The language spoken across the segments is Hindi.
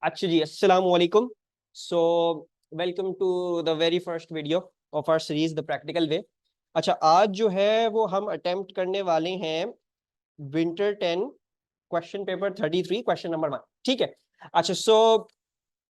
अच्छा जी, अस्सलाम वालेकुम। So welcome to the very first video of our series the practical way. अच्छा, आज जो है वो हम अटेम्प्ट करने वाले हैं winter 10 question paper 33 question number 1। ठीक है। अच्छा, सो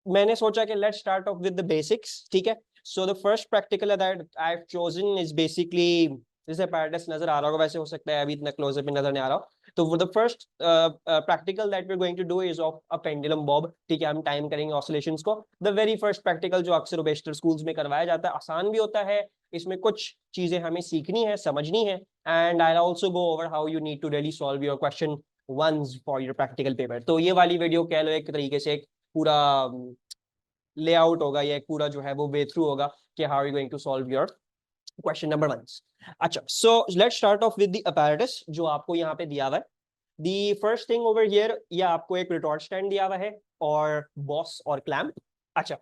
मैंने सोचा कि let's start off with the basics. ठीक है। So the first practical that I have chosen is basically, जैसे पैराडाइस नजर आ रहा होगा वैसे हो सकता है अभी इतना क्लोजअप में नजर नहीं आ रहा। तो the first practical that we are going to do is of a pendulum bob. ठीक है, हम टाइम करेंगे ऑसिलेशंस को। द वेरी फर्स्ट प्रैक्टिकल जो अक्सर बेशतर स्कूल्स में करवाया जाता है, आसान भी होता है। इसमें कुछ चीजें हमें सीखनी है, समझनी है। And I also go over how you need to really solve your question once for your practical paper. तो ये वाली वीडियो कह लो एक तरीके से एक पूरा लेआउट होगा, या एक पूरा जो है वो वे थ्रू होगा कि how are you going to solve your question number 1। अच्छा, so let's start off with the apparatus जो आपको यहाँ पे दिया हुआ है। The first thing over here, ये आपको एक रिटॉर्ट स्टैंड दिया हुआ है और बॉस और क्लैम्प। अच्छा,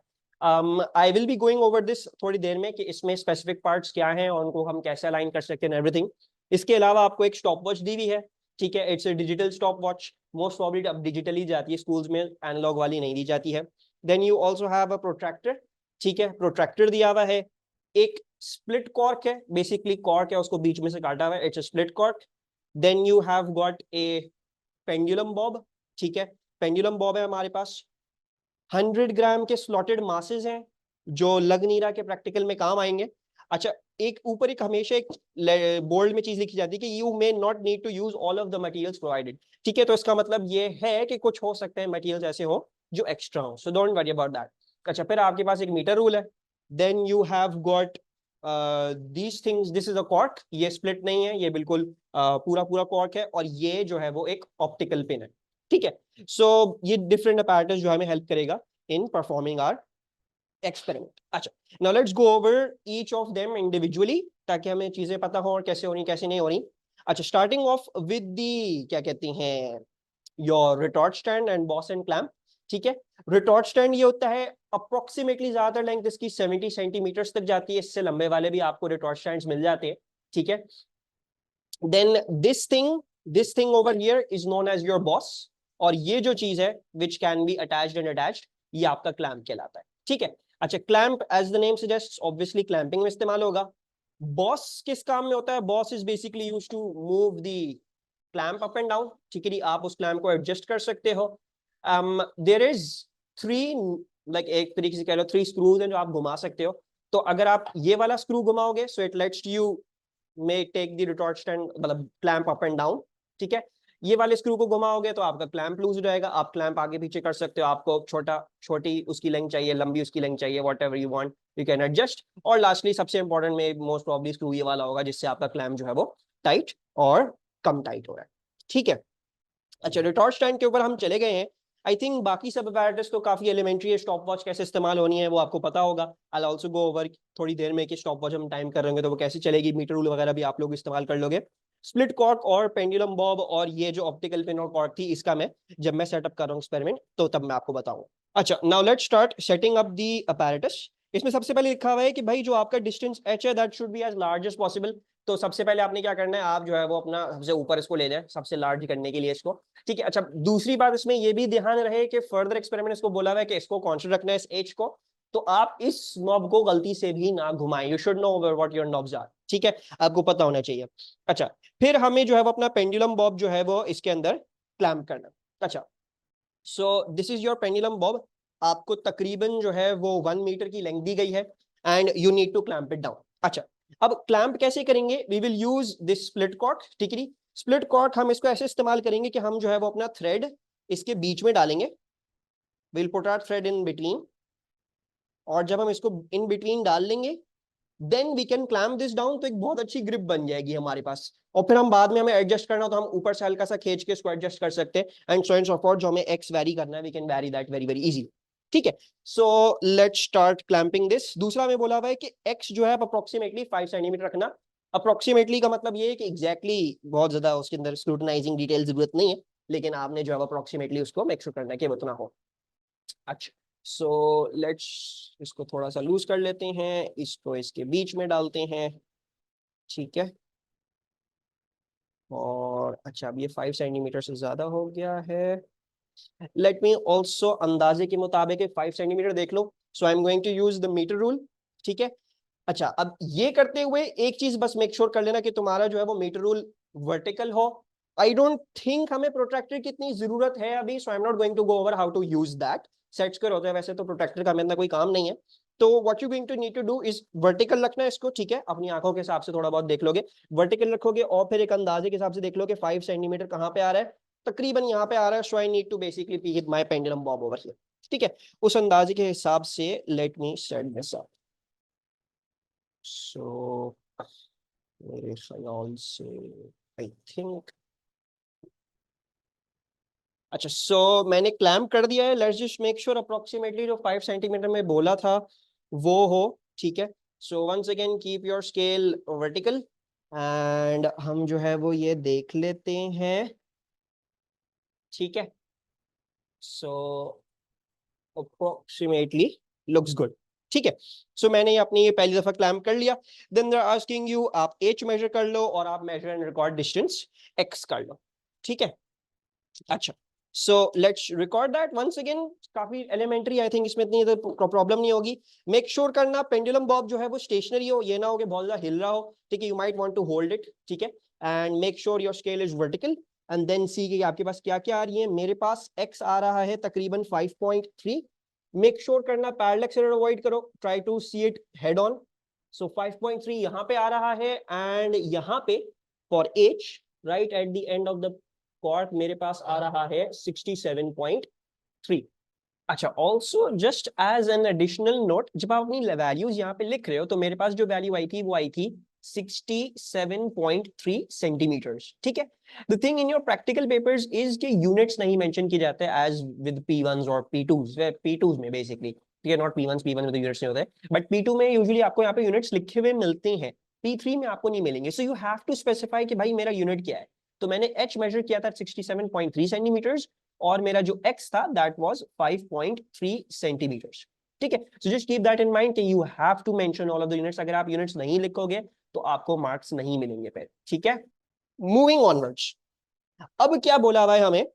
I will be going over this थोड़ी देर में कि इसमें स्पेसिफिक पार्ट्स क्या हैं और उनको हम कैसे अलाइन कर सकते हैं एवरीथिंग। इसके अलावा आपको एक स्टॉप वॉच दी हुई है। ठीक है, it's a digital stop watch. Most probably अब डिजिटली जाती है स्कूल्स में, एनालॉग वाली नहीं दी जाती है। Then you also have a protractor. ठीक है, प्रोट्रैक्टर दिया हुआ है। एक स्प्लिट कॉर्क है, बेसिकली कॉर्क है उसको बीच में से काटा हुआ है, it's a split cork. Then you have got a pendulum bob. ठीक है, पेंडुलम बॉब है हमारे पास। 100 ग्राम के स्लॉटेड मासेस हैं जो लग नहीं रहा के प्रैक्टिकल में काम आएंगे। अच्छा, एक ऊपर एक हमेशा एक बोल्ड में चीज लिखी जाती है कि you may not need to use all of the materials provided. ठीक है, तो इसका मतलब ये है कि कुछ हो सकते हैं मटेरियल्स ऐसे हो जो एक्स्ट्रा हो, so don't worry about that. अच्छा, फिर आपके पास एक मीटर रूल है। Then you have got these things, this is a cork. ये स्प्लिट नहीं है, ये बिल्कुल पूरा पूरा कॉर्क है, और ये जो है वो एक ऑप्टिकल पिन है। ठीक है, सो ये डिफरेंट अपैरेटस जो हमें हेल्प करेगा इन परफॉर्मिंग आवर एक्सपेरिमेंट। अच्छा, now let's go over each of them individually ताकि हमें चीजें पता हो और कैसे हो रही कैसे नहीं हो रही। अच्छा, स्टार्टिंग ऑफ विद दी क्या कहती हैं your retort stand and boss and clamp. ठीक है, रिटॉर्ट स्टैंड ये होता है अप्रोक्सीमेटली, ज्यादातर लेंथ इसकी 70 सेंटीमीटर तक जाती है, इससे लंबे वाले भी आपको रिटॉर्ट स्टैंड मिल जाते हैं। ठीक है, then this thing over here is known as your boss, और ये जो चीज है which can be attached and attached, ये आपका क्लैम्प कहलाता है। ठीक है। अच्छा, clamp as the name suggest obviously clamping में इस्तेमाल होगा। बॉस किस काम में होता है? Boss is basically used to move the clamp up and down. ठीक है जी, आप उस क्लैंप को एडजस्ट कर सकते हो। देयर इज थ्री, लाइक एक तरीके से कह लो 3 स्क्रूज हैं जो आप घुमा सकते हो। तो अगर आप ये वाला स्क्रू घुमाओगे so it lets you may take the retort stand, मतलब क्लैंप अप एंड डाउन। ठीक है, ये वाले स्क्रू को घुमाओगे तो आपका क्लैंप लूज हो जाएगा। आप क्लैंप आगे पीछे कर सकते हो, आपको छोटी उसकी लेंथ चाहिए, लंबी उसकी लेंथ चाहिए, what ever you want you can adjust. और लास्टली सबसे इंपॉर्टेंट में मोस्ट प्रॉब्ली स्क्रू ये वाला होगा जिससे आपका क्लैंप जो है वो टाइट और कम टाइट हो रहा है। ठीक है। अच्छा, रिटॉर्ट स्टैंड के ऊपर हम चले गए हैं। आई थिंक बाकी सब अपैरेटस तो काफी एलिमेंट्री है। स्टॉप वॉच कैसे इस्तेमाल होनी है वो आपको पता होगा। आई ऑल्सो गो ओवर थोड़ी देर में कि स्टॉप वॉच हम टाइम कर रहे तो वो कैसे चलेगी, मीटर रूल वगैरह भी आप लोग इस्तेमाल कर लोगे। स्प्लिट कॉर्क और पेंडुलम बॉब और ये जो ऑप्टिकल पिन और कॉर्क थी, इसका मैं जब मैं सेटअप कर रहा हूँ एक्सपेरिमेंट तो तब मैं आपको बताऊंगा। अच्छा, now let's start setting up the apparatus. इसमें सबसे पहले लिखा हुआ है कि भाई जो आपका डिस्टेंस h है that should be as large as possible. तो सबसे पहले आपने क्या करना है, आप जो है वो अपना सबसे ऊपर इसको ले जाए सबसे लार्ज करने के लिए इसको। ठीक है। अच्छा, दूसरी बात इसमें ये भी ध्यान रहे कि फर्दर एक्सपेरिमेंट इसको बोला हुआ है कि इसको कांस्टेंट रखना है इस एज को। तो आप इस नॉब को गलती से भी ना घुमाएं। You should know what your knobs are. ठीक है, आपको पता होना चाहिए। अच्छा, फिर हमें जो है वो अपना पेंडुलम बॉब जो है वो इसके अंदर क्लैम्प करना। अच्छा, सो this is your pendulum Bob. आपको तकरीबन जो है वो 1 मीटर की लेंथ दी गई है and you need to clamp it down. अच्छा, अब क्लैम्प कैसे करेंगे? We will use this split cork. ठीक है, स्प्लिट कॉर्क हम इसको ऐसे इस्तेमाल करेंगे कि हम जो है वो अपना थ्रेड इसके बीच में डालेंगे। Will put our thread in between, और जब हम इसको इन बिटवीन डाल लेंगे then we can clamp this down, तो एक बहुत अच्छी ग्रिप बन जाएगी हमारे पास। और फिर हम बाद में हमें एडजस्ट करना हो तो हम ऊपर से हल्का सा खींच के इसको एडजस्ट कर सकते हैं। And so and so forth, जो हमें एक्स वेरी करना है we can vary that very very easy. ठीक है, so let's start clamping this. दूसरा में बोला हुआ है कि एक्स जो है अप्रोक्सीमेटली 5 सेंटीमीटर रखना। अप्रोक्सीमेटली का मतलब ये है कि एग्जैक्टली बहुत ज्यादा उसके अंदर स्क्रूटनाइजिंग डिटेल जरूरत नहीं है, लेकिन आपने जो है अप्रोक्सीमेटली उसको मेक श्योर करना है कि उतना हो। अच्छा, सो लेट्स इसको थोड़ा सा लूज कर लेते हैं, इसको इसके बीच में डालते हैं। ठीक है, और अच्छा अब ये 5 सेंटीमीटर से ज्यादा हो गया है। लेट मी ऑल्सो अंदाजे के मुताबिक 5 सेंटीमीटर देख लो. So I am going to use the metre rule. ठीक है. अच्छा, अब ये करते हुए एक चीज बस मेक श्योर कर लेना कि तुम्हारा जो है वो मीटर रूल वर्टिकल हो. आई डोंट थिंक हमें प्रोट्रैक्टर की इतनी जरूरत है अभी, so I am not going to go over how to use that. Set square होता है वैसे तो प्रोट्रैक्टर का हमें इतना कोई काम नहीं है. तो what you going to need to do is vertical रखना है इसको. ठीक है, अपनी आंखों के हिसाब से थोड़ा बहुत देख लोगे, वर्टिकल रखोगे और फिर एक अंदाजे के हिसाब से देख लो कि 5 सेंटीमीटर कहाँ पे आ रहा है. तकरीबन यहाँ पे आ रहा है. So I need to basically pick my pendulum bob over here. ठीक है, उस अंदाजे के हिसाब से let me set this up. So मेरे ख्याल से आई थिंक, अच्छा मैंने क्लैम्प कर दिया है. Let's just make sure approximately जो 5 सेंटीमीटर में बोला था वो हो. ठीक है. So once again keep your scale vertical and हम जो है वो ये देख लेते हैं. ठीक है. सो अप्रोक्सीमेटली लुक्स गुड. ठीक है. मैंने ये अपनी ये पहली दफा क्लैम्प कर लिया. Then they are asking you आप एच मेजर कर लो और आप measure and record distance x कर लो. ठीक है. अच्छा, let's record that once again. काफी एलिमेंट्री, आई थिंक इसमें इतनी प्रॉब्लम नहीं होगी. मेक श्योर करना पेंडुलम बॉब जो है वो स्टेशनरी हो, ये ना हो कि बहुत ज्यादा हिल रहा हो. ठीक है, you might want to hold it. ठीक है. And make sure your scale is vertical and then see कि आपके पास क्या क्या आ रही है. मेरे पास एक्स आ रहा है तकरीबन 5.3. मेक श्योर करना पैरेलक्स एरर अवॉइड करो, try to see it head on. 5.3 यहाँ पे आ रहा है एंड यहाँ पे for h right at the end of the cord मेरे पास आ रहा है 67.3. अच्छा, also just as an additional note, जब आप अपनी वैल्यूज यहाँ पे लिख रहे हो तो मेरे पास जो वैल्यू आई थी वो आई थी 67.3 सेंटीमीटर्स. ठीक है. The thing in your practical papers is के यूनिट्स नहीं मेंशन किए जाते एज विद P1s और P2s. P2s में बेसिकली, ठीक है, नॉट P1s. P1 में तो यूनिट्स नहीं होते, बट P2 में यूजुअली आपको यहाँ पे यूनिट्स लिखे हुए मिलते हैं. P3 में आपको नहीं मिलेंगे. So you have to specify कि भाई मेरा यूनिट क्या है. तो मैंने h मेजर किया था 67.3 सेंटीमीटर्स और मेरा जो x था दैट वाज 5.3 सेंटीमीटर्स. ठीक है. So just keep that in mind कि you have to mention all of the units. अगर आप यूनिट्स नहीं लिखोगे तो आपको मार्क्स नहीं मिलेंगे फिर. ठीक है. मूविंग ऑनवर्ड्स, अब क्या बोला हुआ है हमें.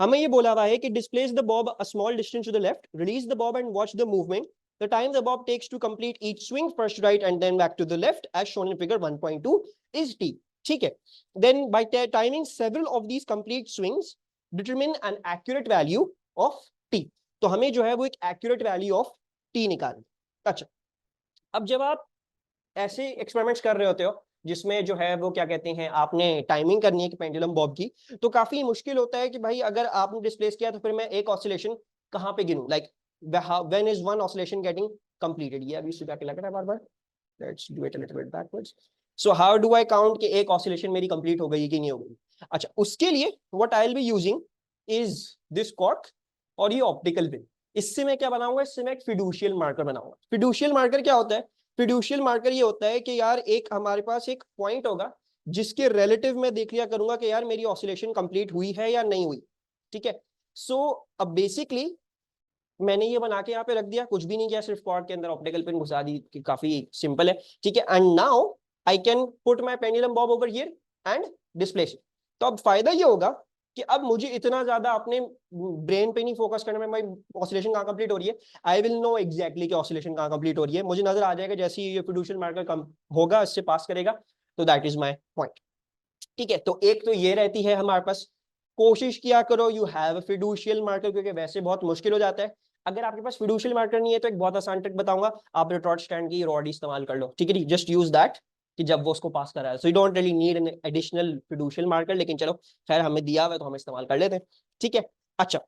हमें ये बोला हुआ है कि displace the bob a small distance to the left, release the bob and watch the movement. The time the bob takes to complete each swing, first right and then back to the left, as shown in figure 1.2 is t. ठीक है. Then by timing several of these complete swings, determine an accurate value of t. तो हमें जो है वो एक accurate value of t निकालनी. अच्छा, अब जब आप ऐसे एक्सपेरिमेंट्स कर रहे होते हो जिसमें जो है वो क्या कहते हैं आपने टाइमिंग करनी है कि पेंडुलम बॉब की, तो काफी मुश्किल होता है कि भाई अगर आपने डिस्प्लेस किया तो फिर मैं एक ऑसिलेशन कहाँ पे गिनूं. Like when is one oscillation getting completed. ये अभी सुबह के लग रहा है बार बार. Let's do it a little bit backwards. So how do I count कि एक ऑसिलेशन मेरी कंप्लीट हो गई कि नहीं हो गई. अच्छा, उसके लिए what I will be using is this cork और ये ऑप्टिकल पिन. इससे मैं क्या बनाऊंगा, इससे मैं एक फिडुशियल मार्कर बनाऊंगा. फिडुशियल मार्कर क्या होता है. फिडुशियल मार्कर ये होता है कि यार एक हमारे पास एक पॉइंट होगा जिसके रिलेटिव में देख लिया करूंगा कि यार मेरी ऑसिलेशन कंप्लीट हुई है या नहीं हुई. ठीक है. अब बेसिकली मैंने ये बना के यहाँ पे रख दिया, कुछ भी नहीं किया, सिर्फ कॉर्ड के अंदर ऑप्टिकल पिन घुसा दी. काफी सिंपल है. ठीक है. And now I can put my pendulum bob over here and displace. तो अब फायदा ये होगा कि अब मुझे इतना ज्यादा अपने ब्रेन पे नहीं फोकस करना है ऑसिलेशन कहाँ कंप्लीट हो रही है. आई विल नो एग्जैक्टली कि ऑसिलेशन कहाँ कंप्लीट हो रही है. मुझे नजर आ जाएगा जैसे ही ये फिडुशियल मार्कर कम होगा, इससे पास करेगा. तो दैट इज माई पॉइंट. ठीक है. तो एक तो ये रहती है हमारे पास. कोशिश किया करो यू हैव फिडुशियल मार्कर, क्योंकि वैसे बहुत मुश्किल हो जाता है. अगर आपके पास फिडुशियल मार्कर नहीं है तो एक बहुत आसान ट्रिक बताऊंगा, आप रिटॉर्ट स्टैंड की रॉड इस्तेमाल कर लो. ठीक है. जस्ट यूज दैट कि जब वो उसको पास कर रहा है. So you don't really need an additional fiducial marker, लेकिन चलो खैर हमें दिया हुआ है तो हम इस्तेमाल कर लेते हैं. ठीक है. अच्छा,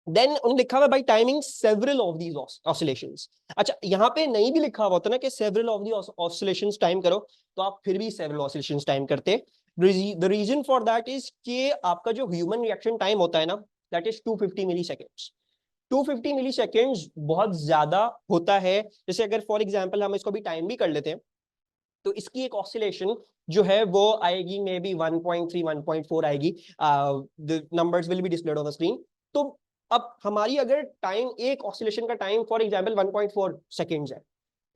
देन उन लिखा हुआ by timing several of these oscillations. अच्छा, यहाँ पे नहीं भी लिखा हुआ होता ना कि several of the oscillations time करो, तो आप फिर भी सेवरल ऑसिलेशंस टाइम करते. The reason for that is कि आपका जो ह्यूमन रिएक्शन टाइम होता है ना, that is 250 milliseconds. 250 milliseconds बहुत ज्यादा होता है. जैसे अगर फॉर एग्जाम्पल हम इसको भी टाइम भी कर लेते हैं तो इसकी एक ऑसिलेशन जो है वो आएगी मे बी 1.3 1.4 आएगी. The numbers will be displayed on the screen. तो अब हमारी अगर टाइम, एक ऑसिलेशन का टाइम फॉर एग्जांपल 1.4 सेकंड्स है,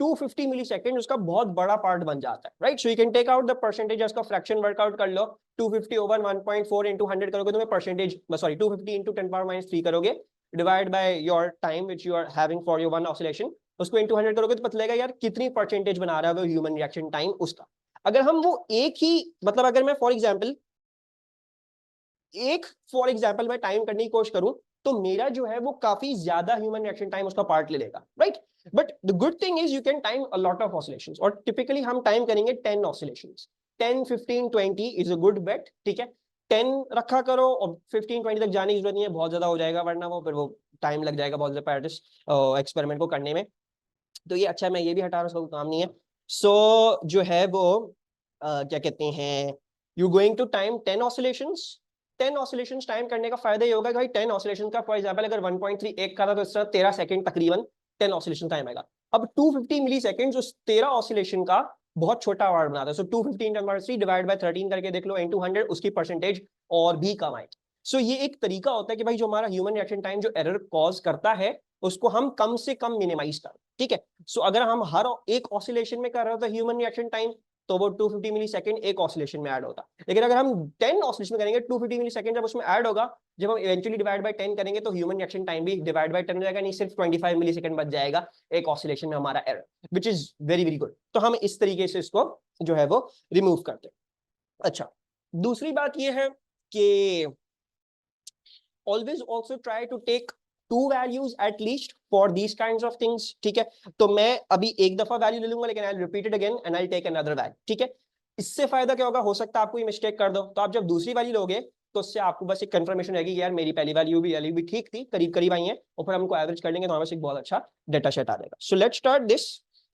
250 मिली सेकेंड उसका बहुत बड़ा पार्ट बन जाता है, right? So you can take out the percentage, उसका फ्रैक्शन वर्कआउट कर लो। 250 ओवर 1.4 इंटू 100 करोगे तुम्हें परसेंटेज, सॉरी 250 इंटू 10⁻³ करोगे, divide by your time which you are having for your one oscillation, उसको इंटू 100 करोगे तो पता लगेगा यार कितनी परसेंटेज बना रहा है वो ह्यूमन रिएक्शन टाइम उसका। अगर हम वो एक ही, मतलब अगर मैं फॉर एग्जाम्पल मैं टाइम करने की कोशिश करूं तो मेरा जो है वो काफी ज्यादा ह्यूमन रिएक्शन टाइम उसका पार्ट ले लेगा, right? But the good thing is you can time a lot of oscillations, और टिपिकली हम टाइम करेंगे 10 ऑसिलेशंस। 10, 15, 20 इज अ गुड बेट, ठीक है? 10 रखा करो और 15, 20 तक जाने की जरूरत नहीं है, बहुत ज्यादा हो जाएगा वरना वो फिर वो टाइम लग जाएगा बहुत ज्यादा एक्सपेरिमेंट को करने में। तो ये अच्छा है, मैं ये भी हटा रहा हूँ, उसका कोई काम नहीं है। सो जो है वो क्या कहते हैं, you going to time 10 oscillations. 10 oscillations time करने का फायदा ये होगा कि भाई 10 ऑसिलेशन का फॉर एग्जांपल अगर 1.3 एक का था तो इस तरह 13 सेकंड तकरीबन 10 ऑसिलेशन टाइम आएगा। अब 250 मिली सेकेंड उस 13 ऑसिलेशन का बहुत छोटा पार्ट बनाता है। सो 250 × 3 डिवाइड बाय 13 करके देख लो इनटू 100, उसकी परसेंटेज और भी कम आएगी। सो ये एक तरीका होता है कि भाई जो हमारा ह्यूमन रिएक्शन टाइम जो एरर कॉज करता है उसको हम कम से कम मिनिमाइज करें, ठीक है? सो अगर हम हर एक ऑसिलेशन में कर रहे होते ह्यूमन रिएक्शन टाइम तो वो 250 मिली सेकेंड एक ऑसिलेशन में ऐड होता, लेकिन अगर हम 10 ऑसिलेशन में करेंगे 250 मिली सेकेंड जब उसमें ऐड होगा, जब हम इवेंचुअली डिवाइड बाय 10 करेंगे तो ह्यूमन रिएक्शन टाइम भी डिवाइड बाय 10 हो जाएगा, नहीं सिर्फ 25 मिली सेकेंड बच जाएगा एक ऑसिलेशन में हमारा error, which is very very good. तो हम इस तरीके से इसको जो है वो रिमूव करते हैं। अच्छा, दूसरी बात ये है कि always also try to take two values at least for these kinds of things, ठीक है? तो मैं अभी एक दफा वैल्यू ले लूंगा लेकिन I'll repeat it again and I'll take another value, ठीक है? इससे फायदा क्या होगा, हो सकता है आपको ये मिस्टेक कर दो, तो आप जब दूसरी वैल्यू लोगे तो उससे आपको बस एक कंफर्मेशन रहेगी कि यार मेरी पहली वैल्यू भी ठीक थी, करीब करीब आई है, और फिर हमको एवरेज कर लेंगे तो हमारे पास एक बहुत अच्छा डेटा सेट आ जाएगा। So let's start this.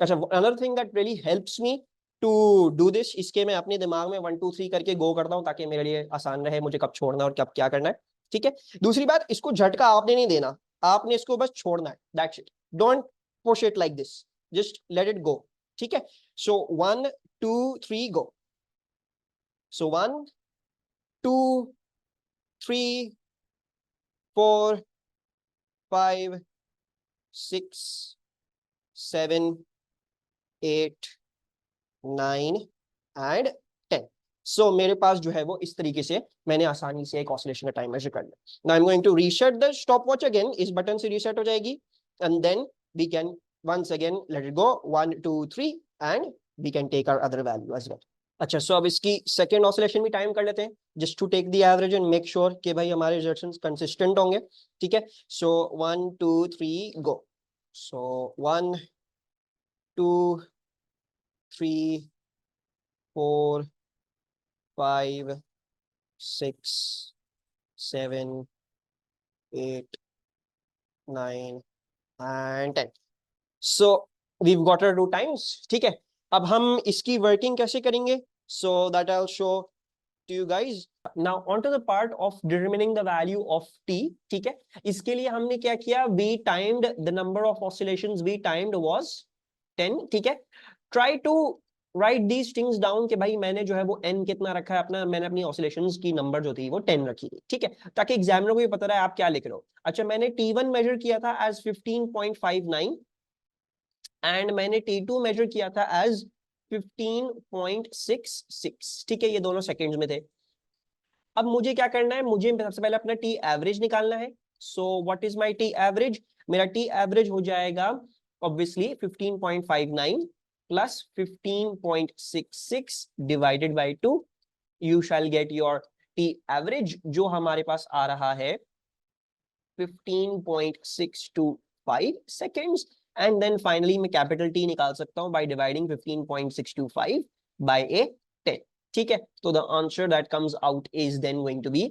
अच्छा, another thing that really helps me to do this, इसके मैं अपने दिमाग में 1 2 3 करके गो करता हूँ ताकि मेरे लिए आसान रहे मुझे कब छोड़ना और कब क्या करना है, ठीक है? दूसरी बात, इसको झटका आपने नहीं देना, आपने इसको बस छोड़ना है, that's it. Don't push it like this, just let it गो, ठीक है? सो 1 2 3 गो। सो 1 2 3 4 5 6 7 8 9 एंड 10। सो मेरे पास जो है वो इस तरीके से मैंने आसानी से एक ऑसिलेशन का टाइम मेजर कर लिया। Now I am going to reset the stopwatch again, इस बटन से रीसेट हो जाएगी and then we can once again let it go 1 2 3 and we can take our other value as well. अच्छा, सो अब इसकी सेकंड ऑसिलेशन भी टाइम कर लेते हैं just to take the average and make sure कि भाई हमारे रिजल्ट्स कंसिस्टेंट होंगे, ठीक है? सो 1 2 3 गो। सो 1 2 3 4 5 6 7 8 9 and 10। So we've got our 2 times, ठीक है? अब हम इसकी वर्किंग कैसे करेंगे, so that I'll show to you guys. Now on to the part of determining the value of t, ठीक है? इसके लिए हमने क्या किया, we timed the number of oscillations we timed was 10, ठीक है? Try to write these things down कि भाई मैंने जो है वो n कितना रखा है अपना, मैंने अपनी ऑसिलेशंस की नंबर जो थी वो 10 रखी थी, ठीक है? ताकि एग्जामिनर को भी पता रहे आप क्या लिख रहे हो। अच्छा, मैंने t1 मेजर किया था एज 15.59 एंड मैंने t2 मेजर किया था एज 15.66, ठीक है? ये दोनों सेकंड्स में थे। अब मुझे क्या करना है, मुझे सबसे पहले अपना टी एवरेज निकालना है। So what is my T average, मेरा टी एवरेज हो जाएगा obviously 15.59 plus 15.66 divided by 2, you shall get your T average जो हमारे पास आ रहा है 15.625 सेकेंड्स, एंड देन फाइनली मैं कैपिटल टी निकाल सकता हूं बाय डिवाइडिंग 15.625 बाय ए 10, ठीक है? तो the answer that comes out is then going to be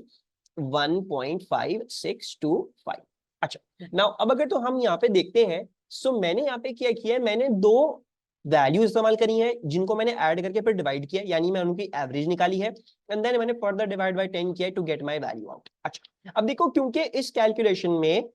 1.5625। अच्छा, नाउ अब अगर तो हम यहाँ पे देखते हैं, सो मैंने यहाँ पे क्या किया है, मैंने दो वैल्यू इस्तेमाल करी है जिनको मैंने ऐड करके फिर डिवाइड किया, यानी मैं उनकी एवरेज निकाली है एंड देन मैंने फर्दर डिवाइड बाय 10 किया to get my value out. अच्छा, अब देखो क्योंकि इस कैलकुलेशन में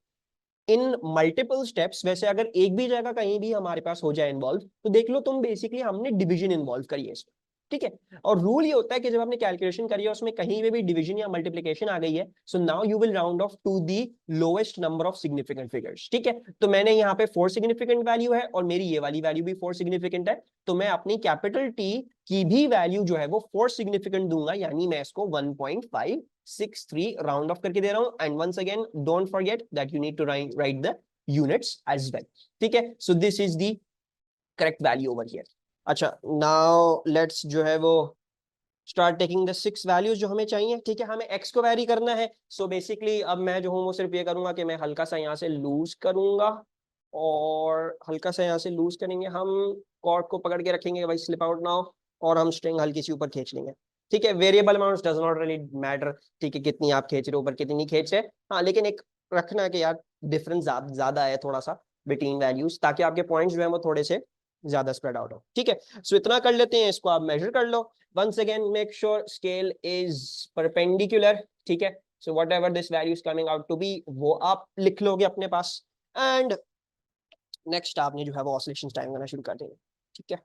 इन मल्टीपल स्टेप्स, वैसे अगर एक भी जगह कहीं भी हमारे पास हो जाए इन्वॉल्व तो देख लो तुम, बेसिकली हमने डिवीजन इन्वॉल्व करी है इसमें, ठीक है। और रूल ये होता है कि जब आपने कैलकुलेशन करी है उसमें कहीं पे भी डिवीजन या मल्टीप्लिकेशन आ गई है, so now you will round off to the lowest number of significant figures. ठीक है, तो मैंने यहाँ पे 4 सिग्निफिकेंट वैल्यू है और मेरी ये वाली वैल्यू भी 4 सिग्निफिकेंट है, तो मैं अपनी कैपिटल टी की भी वैल्यू जो है वो 4 सिग्निफिकेंट दूंगा, यानी मैं इसको 1.563 राउंड ऑफ करके दे रहा हूं। And once again don't forget that you need to write the units as well. ठीक है, so this is the correct value over here. अच्छा, नाउ लेट्स जो है वो स्टार्ट टेकिंग द 6 वैल्यूज जो हमें चाहिए। ठीक है, हमें x को वैरी करना है, सो बेसिकली अब मैं जो हूँ वो सिर्फ ये करूंगा कि मैं हल्का सा यहाँ से लूज करूंगा, और हल्का सा यहाँ से लूज करेंगे, हम कॉर्ड को पकड़ के रखेंगे भाई स्लिप आउट ना हो, और हम स्ट्रिंग हल्की सी ऊपर खींच लेंगे। ठीक है, variable amounts does not really matter, ठीक है, कितनी आप खींच रहे हो ऊपर कितनी खींच रहे, हाँ, लेकिन एक रखना कि यार डिफरेंस ज्यादा है थोड़ा सा बिटवीन वैल्यूज, ताकि आपके पॉइंट्स जो है वो थोड़े से ज्यादा स्प्रेड आउट हो। ठीक है, सो इतना कर लेते हैं, इसको आप मेजर कर लो। once again make sure scale is perpendicular। ठीक है, so whatever this value is coming out to be वो आप लिख लोगे अपने पास, एंड नेक्स्ट आपने जो है वो ऑसिलेशन टाइम करना शुरू कर देंगे। ठीक है,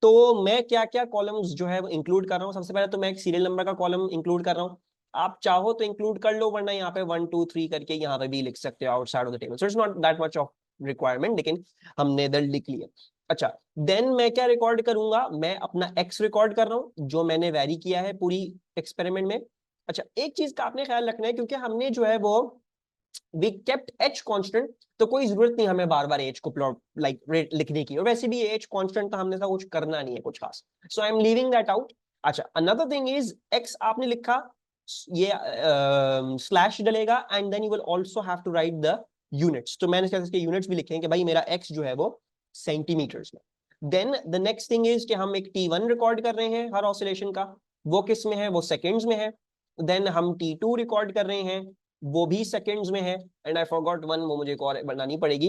तो मैं क्या क्या कॉलम्स जो है वो इंक्लूड कर रहा हूँ, सबसे पहले तो मैं एक सीरियल नंबर का कॉलम इंक्लूड कर रहा हूँ, आप चाहो तो इंक्लूड कर लो, वरना यहाँ पे 1 2 3 करके यहाँ पे भी लिख सकते हो outside of the table, so it's not that much of requirement, लेकिन हमने इधर लिख लिया। अच्छा, देन मैं क्या रिकॉर्ड करूंगा, मैं अपना एक्स रिकॉर्ड कर रहा हूँ जो मैंने वेरी किया है पूरी एक्सपेरिमेंट में। अच्छा, एक चीज का आपने ख्याल रखना है, क्योंकि हमने जो है वो वी केप्ट एच कांस्टेंट, तो कोई जरूरत नहीं हमें बार बार एच को प्लॉट लाइक रेट लिखने की, और वैसे भी एच कांस्टेंट था, हमने कुछ करना नहीं है कुछ खास, so I am leaving that out. अच्छा, अनदर थिंग इज एक्स आपने लिखा, ये स्लैश डलेगा, and then you will also have to write the units, तो मैंने इसके यूनिट्स भी लिखे हैं कि भाई मेरा एक्स जो है वो सेंटीमीटर्स में। Then the next thing is कि हम एक T1 रिकॉर्ड कर रहे हैं हर ऑसिलेशन का, वो किस में है, वो सेकंड्स में है। देन हम T2 रिकॉर्ड कर रहे हैं, वो भी सेकंड्स में है, एंड आई फॉरगॉट वन, वो मुझे एक और बनानी पड़ेगी।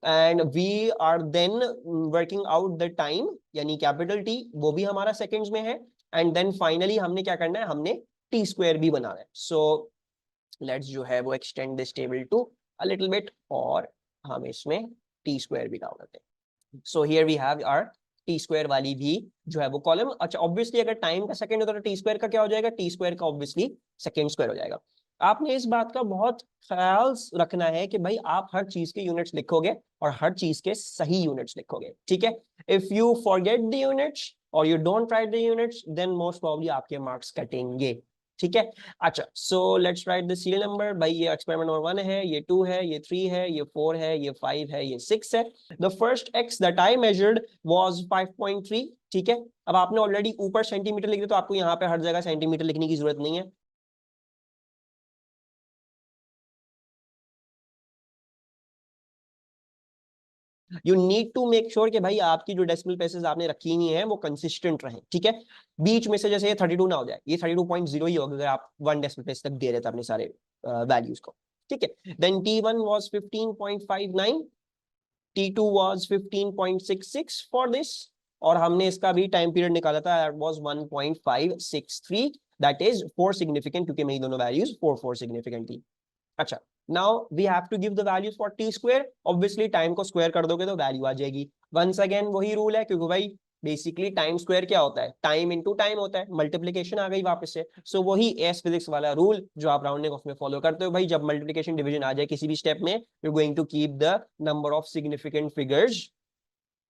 And we are then working out the time, यानी कैपिटल टी, वो भी हमारा सेकंड्स में है। एंड देन फाइनली हमने क्या करना है, हमने टी स्क्वायर भी बनाना है। सो लेट्स जो है वो extend this table to a little bit, और हम इसमें टी स्क्वायर भी डाल देते हैं। So here we have our T square वाली भी जो है वो कॉलम। अच्छा, ऑब्वियसली अगर टाइम का सेकंड होता है तो टी स्क्वायर का क्या हो जाएगा, टी स्क्वायर का ऑब्वियसली सेकंड स्क्वायर हो जाएगा। आपने इस बात का बहुत ख्याल रखना है कि भाई आप हर चीज के यूनिट्स लिखोगे और हर चीज के सही यूनिट्स लिखोगे। ठीक है, if you forget the units और you don't write the units, then most probably आपके मार्क्स कटेंगे। ठीक है, अच्छा, so let's write the serial number. भाई ये एक्सपेरिमेंट नंबर 1 है, ये 2 है, ये 3 है, ये 4 है, ये 5 है, ये 6 है। The first x that I measured was 5.3। ठीक है, अब आपने ऑलरेडी ऊपर सेंटीमीटर लिख दिया, तो आपको यहाँ पे हर जगह सेंटीमीटर लिखने की जरूरत नहीं है। You need to make sure कि भाई आपकी जो डेसिमल प्लेसेस आपने रखी हुई हैं वो कंसिस्टेंट रहें। ठीक है, बीच में से जैसे ये 32 ना हो जाए, ये 32.0 ही होगा अगर आप 1 डेसिमल प्लेस तक दे रहे थे अपने सारे वैल्यूज को। ठीक है, then T1 was 15.59, T2 was 15.66 for this, और हमने इसका भी टाइम पीरियड निकाला था, that was 1.563, that is 4 significant, क्योंकि मेरी दोनों वैल्यूज 4 सिग्निफिकेंट थी। अच्छा, now we have to give the values for T square, obviously time को स्क्वायर कर दोगे तो वैल्यू आ जाएगी। वंस अगेन वही रूल है, क्योंकि भाई बेसिकली टाइम स्क्वायर क्या होता है, टाइम इनटू टाइम होता है, मल्टीप्लिकेशन आ गई वापस से। सो वही एस फिजिक्स वाला रूल जो आप राउंडिंग ऑफ में फॉलो करते हो, भाई जब मल्टीप्लिकेशन डिवीजन आ जाए किसी भी स्टेप में, you are going to keep the number of significant figures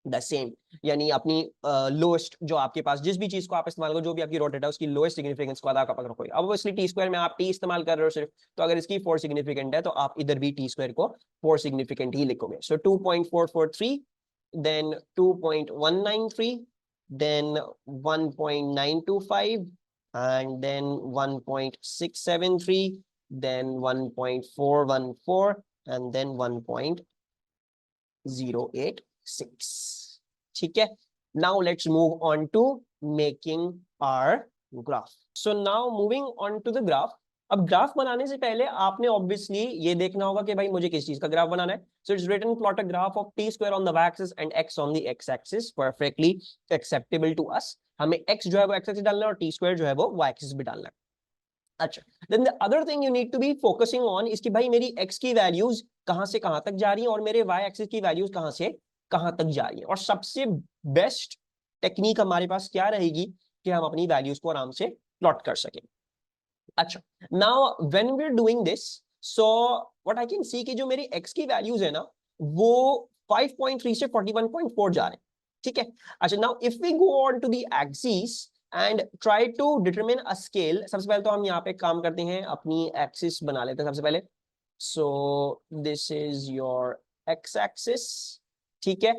the same, यानी अपनी लोएस्ट जो आपके पास जिस भी चीज को आप इस्तेमाल करो, जो भी आपकी रोट डेटा उसकी लोएस्ट सिग्निफिकेंस को आधा पकड़ रखोगे। अब ऑब्वियसली टी स्क्वायर में आप टी इस्तेमाल कर रहे हो सिर्फ, तो अगर इसकी 4 सिग्निफिकेंट है तो आप इधर भी टी स्क्वायर को 4 सिग्निफिकेंट ही लिखोगे। So 2.443, then 2.193, then 1.925, and then 1.673, then 1.414, and then 1.086। ठीक है, now let's move on to making our graph. So now moving on to the graph. अब ग्राफ बनाने से पहले आपने ऑब्वियसली ये देखना होगा कि भाई मुझे किस चीज का ग्राफ बनाना है। So it's written plot a graph of T square on the y axis and x on the x axis, perfectly acceptable to us. हमें एक्स जो है वो एक्स एक्सिस डालना है और टी स्क्वायर जो है वो वाई एक्सिस भी डालना है। अच्छा, then the other thing you need to be focusing on इसकी भाई मेरी एक्स की वैल्यूज कहां से कहां तक जा रही है और मेरे वाई एक्सिस की वैल्यूज कहां से कहां तक जा रही है। और सबसे बेस्ट टेक्निक हमारे पास क्या रहेगी कि हम अपनी वैल्यूज को आराम से प्लॉट कर सकें। अच्छा, now when we are doing this, so what I can see कि जो मेरी x की वैल्यूज है ना वो 5.3 से 41.4 जा रहे हैं, ठीक है। अच्छा, now if we go on to the axis and try to determine a scale, सबसे पहले तो हम यहाँ पे काम करते हैं, अपनी एक्सिस बना लेते हैं सबसे पहले। So this is your x axis, ठीक है।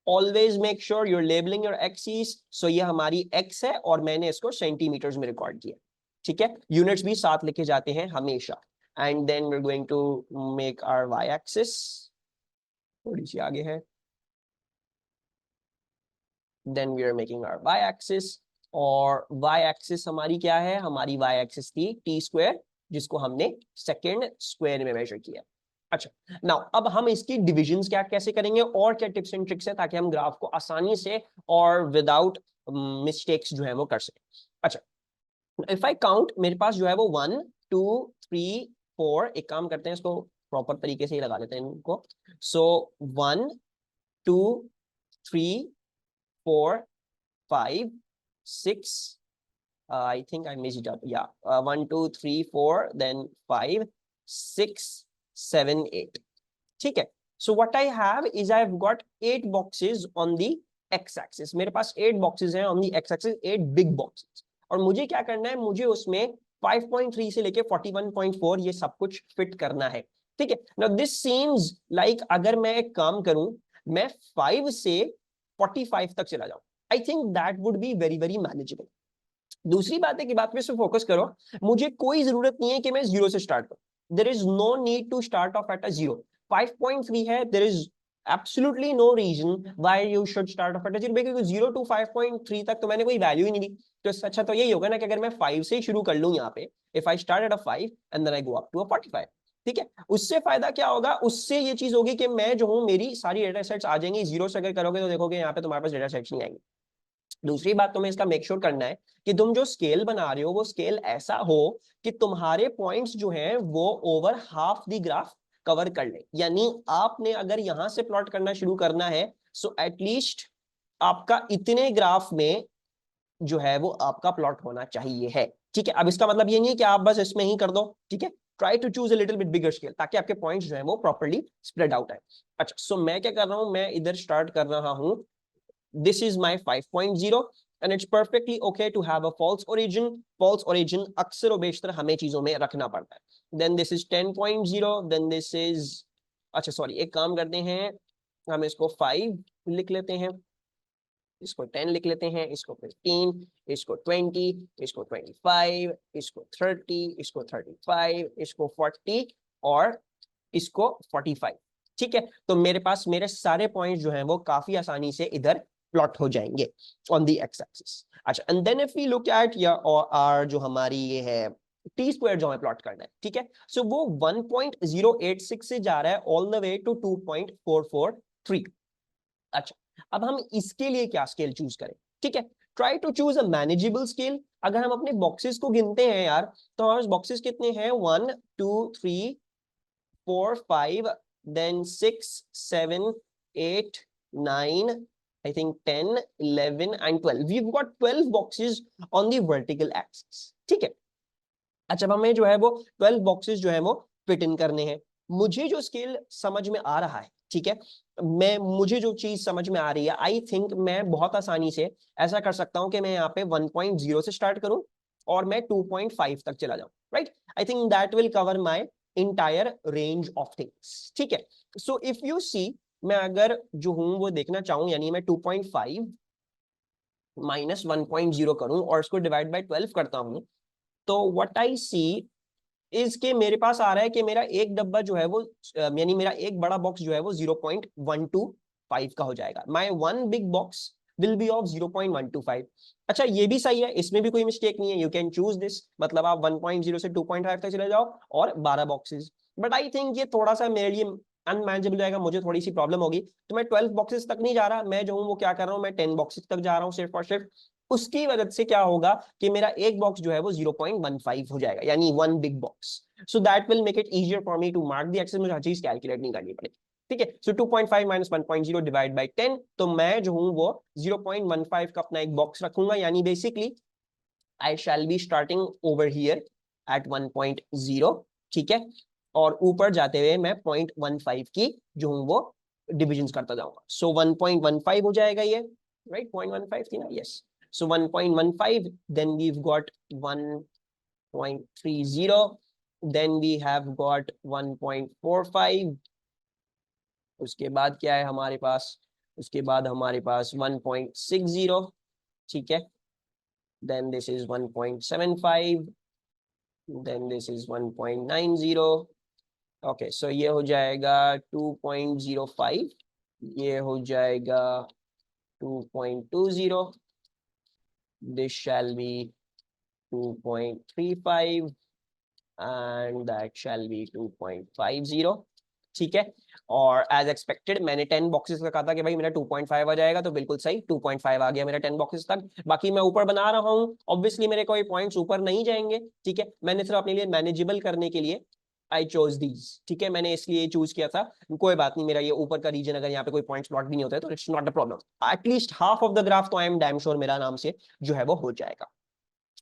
Always make sure your labelling your axis. So ये हमारी x है और मैंने इसको सेंटीमीटर्स में रिकॉर्ड किया, ठीक है। यूनिट्स भी साथ लिखे जाते हैं हमेशा। And then we are going to make our y axis, थोड़ी सी आगे है। Then we are making our y axis, और y एक्सिस हमारी क्या है, हमारी y एक्सिस थी t स्क्वायर, जिसको हमने सेकेंड स्क्वायर में मेजर किया। अच्छा, नाउ अब हम इसकी डिविजन्स क्या कैसे करेंगे और क्या टिप्स एंड ट्रिक्स है ताकि हम ग्राफ को आसानी से और विदाउट मिस्टेक्स जो है वो कर सकें। अच्छा, इफ आई काउंट, मेरे पास जो है वो 1 2 3 4, एक काम करते हैं इसको प्रॉपर तरीके से ही लगा लेते हैं इनको। सो 1 2 3 4 5 6, I think I messed it up. Yeah, 1 2 3 4, then 5 6 7 8. ठीक है। So what I have is I've got 8 boxes on the x-axis. मेरे पास 8 boxes हैं on the x-axis, 8 big boxes. और मुझे क्या करना है, मुझे उसमें 5.3 से लेके 41.4 ये सब कुछ फिट करना है, ठीक है। Now this seems like अगर मैं एक काम करूं, मैं 5 से 45 तक चला जाऊं, I think that would be very very manageable. दूसरी बात है कि बात पे से फोकस करो, मुझे कोई जरूरत नहीं है कि मैं जीरो से स्टार्ट करूं। There is no need to start off at a zero. 5.3 है, there is absolutely no reason why you should start off at a zero, क्योंकि 0 to 5.3 तक तो मैंने कोई वैल्यू ही नहीं दी। तो इससे अच्छा तो यही होगा ना कि अगर मैं 5 से शुरू कर लूं यहाँ पे, if I start at a 5 and then I go up to a 45, ठीक है। उससे फायदा क्या होगा, उससे ये चीज होगी कि मैं जो हूँ मेरी सारी डेटा सेट्स आ जाएंगी। जीरो से अगर करोगे तो देखोगे यहाँ पे तुम्हारे पास डेटा सेट्स नहीं आएंगे। दूसरी बात तुम्हें इसका मेक श्योर करना है कि तुम जो स्केल बना रहे हो वो स्केल ऐसा हो कि तुम्हारे पॉइंट्स जो हैं वो over half the graph cover कर ले। यानी आपने अगर यहां से प्लॉट करना शुरू करना है, सो एटलीस्ट आपका इतने ग्राफ में जो है वो आपका प्लॉट होना चाहिए है, ठीक है। अब इसका मतलब ये नहीं है कि आप बस इसमें ही कर दो, ठीक है। Try to choose a little bit bigger scale ताकि आपके पॉइंट्स जो है वो प्रॉपर्ली स्प्रेड आउट है। अच्छा, सो मैं क्या कर रहा हूं, मैं इधर स्टार्ट कर रहा हूं, this is my 5.0 and it's perfectly okay to have a false origin. False origin अक्सर और बेशतर हमें चीजों में रखना पड़ता है। Then this is 10.0, then this is, अच्छा सॉरी, एक काम करते हैं, हम इसको 5 लिख लेते हैं, इसको 10 लिख लेते हैं, इसको 15, इसको 20, इसको 25, इसको 30, इसको 35, इसको 40 और इसको 45, ठीक है। तो मेरे पास मेरे सारे पॉइंट्स जो हैं वो काफी आसानी से इधर प्लॉट हो जाएंगे ऑन दी एक्स एक्सिस। अच्छा, and then if we look at या आर जो हमारी ये है टी स्क्वायर जो हमें प्लॉट करना है, ठीक है। सो वो 1.086 से जा रहा है ऑल द वे टू 2.443। अच्छा, अब हम इसके लिए क्या स्केल चूज करें, ठीक है। Try to choose a manageable scale. अगर हम अपने बॉक्सेस को गिनते हैं यार, तो हमारे बॉक्सेस कितने हैं, 1 2 3 4 5, then 6 7 8 9, I think 10 11 and 12, we've got 12 boxes on the vertical axis, ठीक है। अच्छा, अब हमें जो है वो 12 बॉक्सेस जो है वो फिट इन करने हैं। मुझे जो स्केल समझ में आ रहा है, ठीक है, मुझे जो चीज समझ में आ रही है, आई थिंक मैं बहुत आसानी से ऐसा कर सकता हूं कि मैं यहाँ पे 1.0 से स्टार्ट करूं और मैं 2.5 तक चला जाऊं, right. I think that will cover my entire range of things, ठीक है। सो इफ यू सी, मैं अगर जो हूं वो देखना चाहूं, यानी मैं 2.5 माइनस 1.0 करूं और उसको डिवाइड बाई 12 करता हूं, तो व्हाट आई सी इज के मेरे पास आ रहा है कि मेरा एक डब्बा जो है वो यानी मेरा एक बड़ा बॉक्स जो है वो 0.125 का हो जाएगा। My one big box will be of 0.125। अच्छा, ये भी सही है, इसमें भी कोई मिस्टेक नहीं है, यू कैन चूज दिस, मतलब आप 1.0 से 2.5 तक चले जाओ और 12 बॉक्सेस। बट आई थिंक ये थोड़ा सा मेरे लिए अनमैनेजेबल जाएगा, मुझे थोड़ी सी प्रॉब्लम होगी। तो मैं 12 बॉक्सेस तक नहीं जा रहा, मैं जो हूँ वो क्या कर रहा हूँ, मैं 10 बॉक्सेस तक जा रहा हूँ सिर्फ और सिर्फ। उसकी वजह से क्या होगा कि मेरा एक बॉक्स जो है वो 0.15 हो जाएगा, यानी one big box. So that will make it easier for me to mark the axes, मुझे हर चीज कैलकुलेट नहीं करनी पड़ेगी, ठीक है। सो 2.5 माइनस 1.0 डिवाइड बाई 10, तो मैं जो हूं वो 0.15 का अपना एक बॉक्स रखूंगा, यानी basically I shall be starting over here eight 1.0, ठीक है, और ऊपर जाते हुए मैं 0.15 की जो हूँ वो डिविजन करता जाऊंगा। सो 1.15 हो जाएगा ये, राइट, 0.15 थी ना, yes. So 1.15, then we've got 1.30, then we have got 1.45, उसके बाद क्या है हमारे पास, उसके बाद हमारे पास 1.60, ठीक है, then this is 1.75, then this is 1.90, okay, so ये हो जाएगा 2.05, ये हो जाएगा 2.20, this shall be 2.35 and that shall be 2.50, ठीक है। और एज एक्सपेक्टेड मैंने 10 बॉक्सेस का कहा था कि भाई मेरा 2.5 आ जाएगा, तो बिल्कुल सही 2.5 आ गया मेरा 10 बॉक्सेस तक। बाकी मैं ऊपर बना रहा हूँ, ऑब्वियसली मेरे कोई पॉइंट्स ऊपर नहीं जाएंगे, ठीक है, मैंने सिर्फ अपने लिए मैनेजेबल करने के लिए आई चोज दीज, ठीक है, मैंने इसलिए चूज किया था। कोई बात नहीं, मेरा ये ऊपर का रीजन अगर यहाँ पे कोई पॉइंट्स प्लॉट भी नहीं होता है तो it's not a problem, at least half of the graph तो आई एम डैम श्योर मेरा नाम से जो है वो हो जाएगा।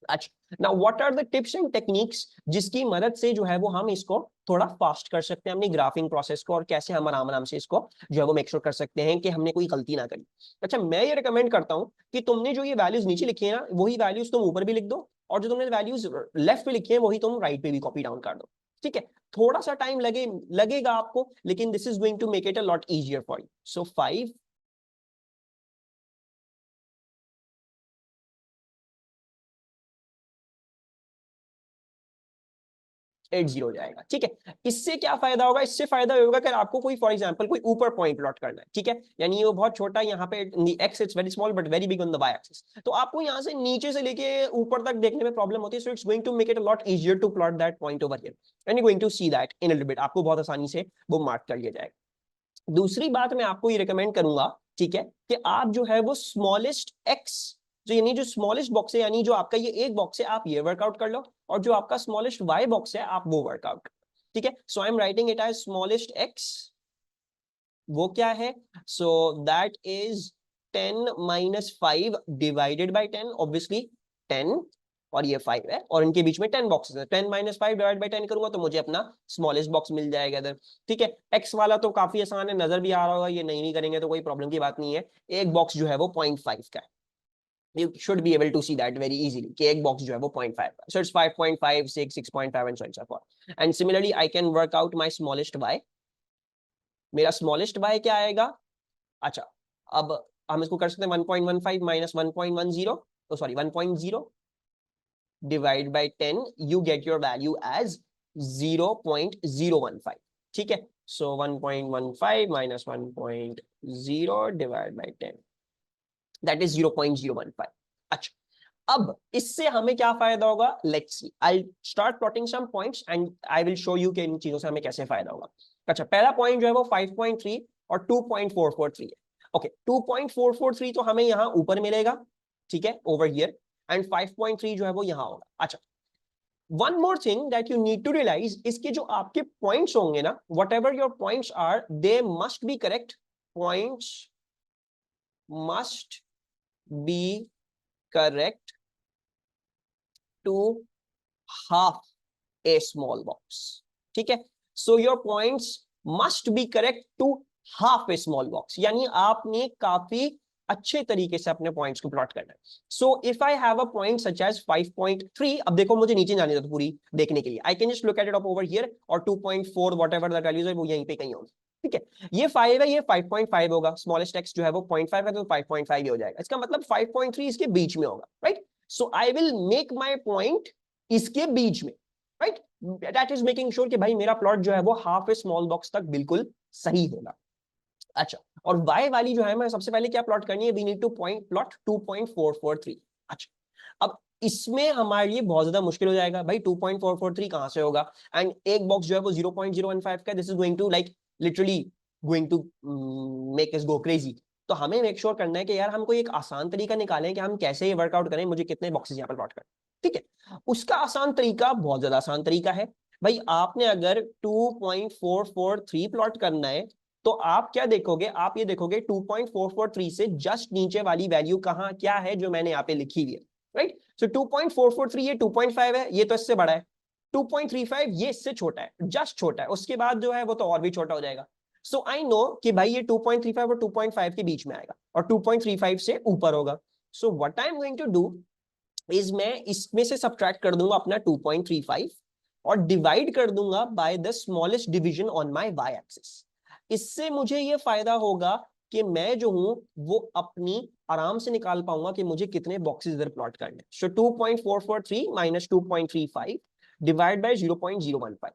अच्छा, now what are the tips and techniques जिसकी मदद से जो है वो हम इसको थोड़ा फास्ट कर सकते हैं अपनी ग्राफिंग प्रोसेस को, और कैसे हम आराम से इसको जो है वो मेक श्योर कर सकते हैं कि हमने कोई गलती ना करी। अच्छा, मैं ये रिकमेंड करता हूं कि तुमने जो ये वैल्यूज नीचे लिखी है ना, वही वैल्यूज तुम ऊपर भी लिख दो, और जो तुमने वैल्यूज लेफ्ट पे लिखी है वही तुम राइट पे भी कॉपी डाउन कर दो, ठीक है। थोड़ा सा टाइम लगेगा आपको, लेकिन this is going to make it a lot easier for you. So 5 80 हो जाएगा, ठीक है। इससे क्या फायदा होगा, इससे फायदा होगा कि आपको कोई फॉर एग्जांपल कोई ऊपर पॉइंट प्लॉट करना है, ठीक है, यानी वो बहुत छोटा यहाँ पे x it's very small but very big on the y axis, तो आपको यहाँ से नीचे से लेके ऊपर तक देखने में प्रॉब्लम होती है। So it's going to make it a lot easier to plot that point over here and you going to see that in a little bit, आपको बहुत आसानी से वो मार्क कर लिया जाएगा। दूसरी बात मैं आपको ये रिकमेंड करूंगा, ठीक है, कि आप जो है वो स्मॉलेस्ट एक्स, जो यानी जो स्मॉलेस्ट बॉक्स है, यानी जो आपका ये एक बॉक्स है, आप ये वर्कआउट कर लो, और जो आपका स्मॉलेस्ट वाई बॉक्स है आप वो वर्कआउट, ठीक है। So I am writing it as smallest x, वो क्या है, so that is 10 - 5 divided by 10, obviously 10 और ये 5 है, और इनके बीच में 10 बॉक्सेस है, 10 - 5 डिवाइड बाई 10 करूंगा तो मुझे अपना स्मॉलेस्ट बॉक्स मिल जाएगा इधर, ठीक है। एक्स वाला तो काफी आसान है, नजर भी आ रहा होगा, ये नहीं करेंगे तो कोई प्रॉब्लम की बात नहीं है। एक बॉक्स जो है वो 0.5 का है, you should be able to see that very easily कि एक बॉक्स जो है वो 0.5 का, so it's 5.5 6 6.5 and so on and so forth, and similarly I can work out my smallest y, मेरा स्मॉलेस्ट y क्या आएगा। अच्छा, अब हम इसको कर सकते हैं 1.15 - 1.10, तो sorry 1.0 divide by 10, you get your value as 0.015, ठीक है। So 1.15 - 1.0 divide by 10, that is 0.015। अच्छा, अब इससे हमें क्या फायदा होगा, let's see, I start plotting some points and I will show you कि इन चीजों से हमें कैसे फायदा होगा। अच्छा, पहला पॉइंट जो है वो 5.3 और 2.443 है। ओके, 2.443 तो हमें यहां ऊपर मिलेगा, ठीक है, ओवर हियर, एंड 5.3 जो है वो यहां होगा। अच्छा, one more thing that you need to realize, इसके जो आपके पॉइंट्स होंगे ना, whatever your points are, they must be correct, points must be correct to half a small box, ठीक है। so your points must be correct to half a small box, यानी आपने काफी अच्छे तरीके से अपने पॉइंट्स को प्लॉट करना है। So if I have a point such as 5.3, अब देखो मुझे नीचे जाने दो पूरी देखने के लिए, I can just look at it up over here, और 2.4 व्हाटएवर दैट वैल्यूज है वो यहीं पे कहीं होगी, ठीक है। ये 5 है, ये 5.5 होगा, स्मॉलेस्ट एक्स जो है वो 0.5 है तो 5.5 ही हो जाएगा, इसका मतलब 5.3 इसके बीच में होगा, right. So I will make my point इसके बीच में, right, that is making sure कि भाई मेरा प्लॉट जो है वो हाफ ए स्मॉल बॉक्स तक बिल्कुल सही होगा। अच्छा, और y वाली जो है मैं सबसे पहले क्या प्लॉट करनी है, we need to point plot 2.443। अच्छा, अब इसमें हमारे लिए बहुत ज्यादा मुश्किल हो जाएगा भाई, 2.443 कहां से होगा, एंड एक बॉक्स जो है वो 0.015 का, this is going to like literally going to make us go crazy. तो हमें मेक श्योर करना है कि यार हम कोई एक आसान तरीका निकालें कि हम कैसे ये वर्कआउट करें, मुझे कितने बॉक्सेस यहाँ पर प्लॉट करें, ठीक है। उसका आसान तरीका, बहुत ज्यादा आसान तरीका है भाई, आपने अगर 2.443 प्लॉट करना है तो आप क्या देखोगे, आप ये देखोगे 2.443 से जस्ट नीचे वाली वैल्यू कहां क्या है जो मैंने यहाँ पे लिखी हुई है, राइट। सो 2.443 ये 2.5 है, ये तो इससे बड़ा है। 2.35 ये इससे छोटा है, जस्ट छोटा है, उसके बाद जो है वो तो और भी छोटा हो जाएगा। सो आई नो कि भाई ये 2.35 और 2.5 के बीच में आएगा और 2.35 से ऊपर होगा। So what I am going to do is मैं इसमें से सब्ट्रैक्ट कर दूंगा अपना 2.35 और डिवाइड कर दूंगा by the smallest division on my y axis. इससे मुझे ये फायदा होगा कि मैं जो हूं वो अपनी आराम से निकाल पाऊंगा कि मुझे कितने बॉक्सेस इधर प्लॉट करने। सो 2.443 माइनस 2.35 डिवाइड बाय 0.015।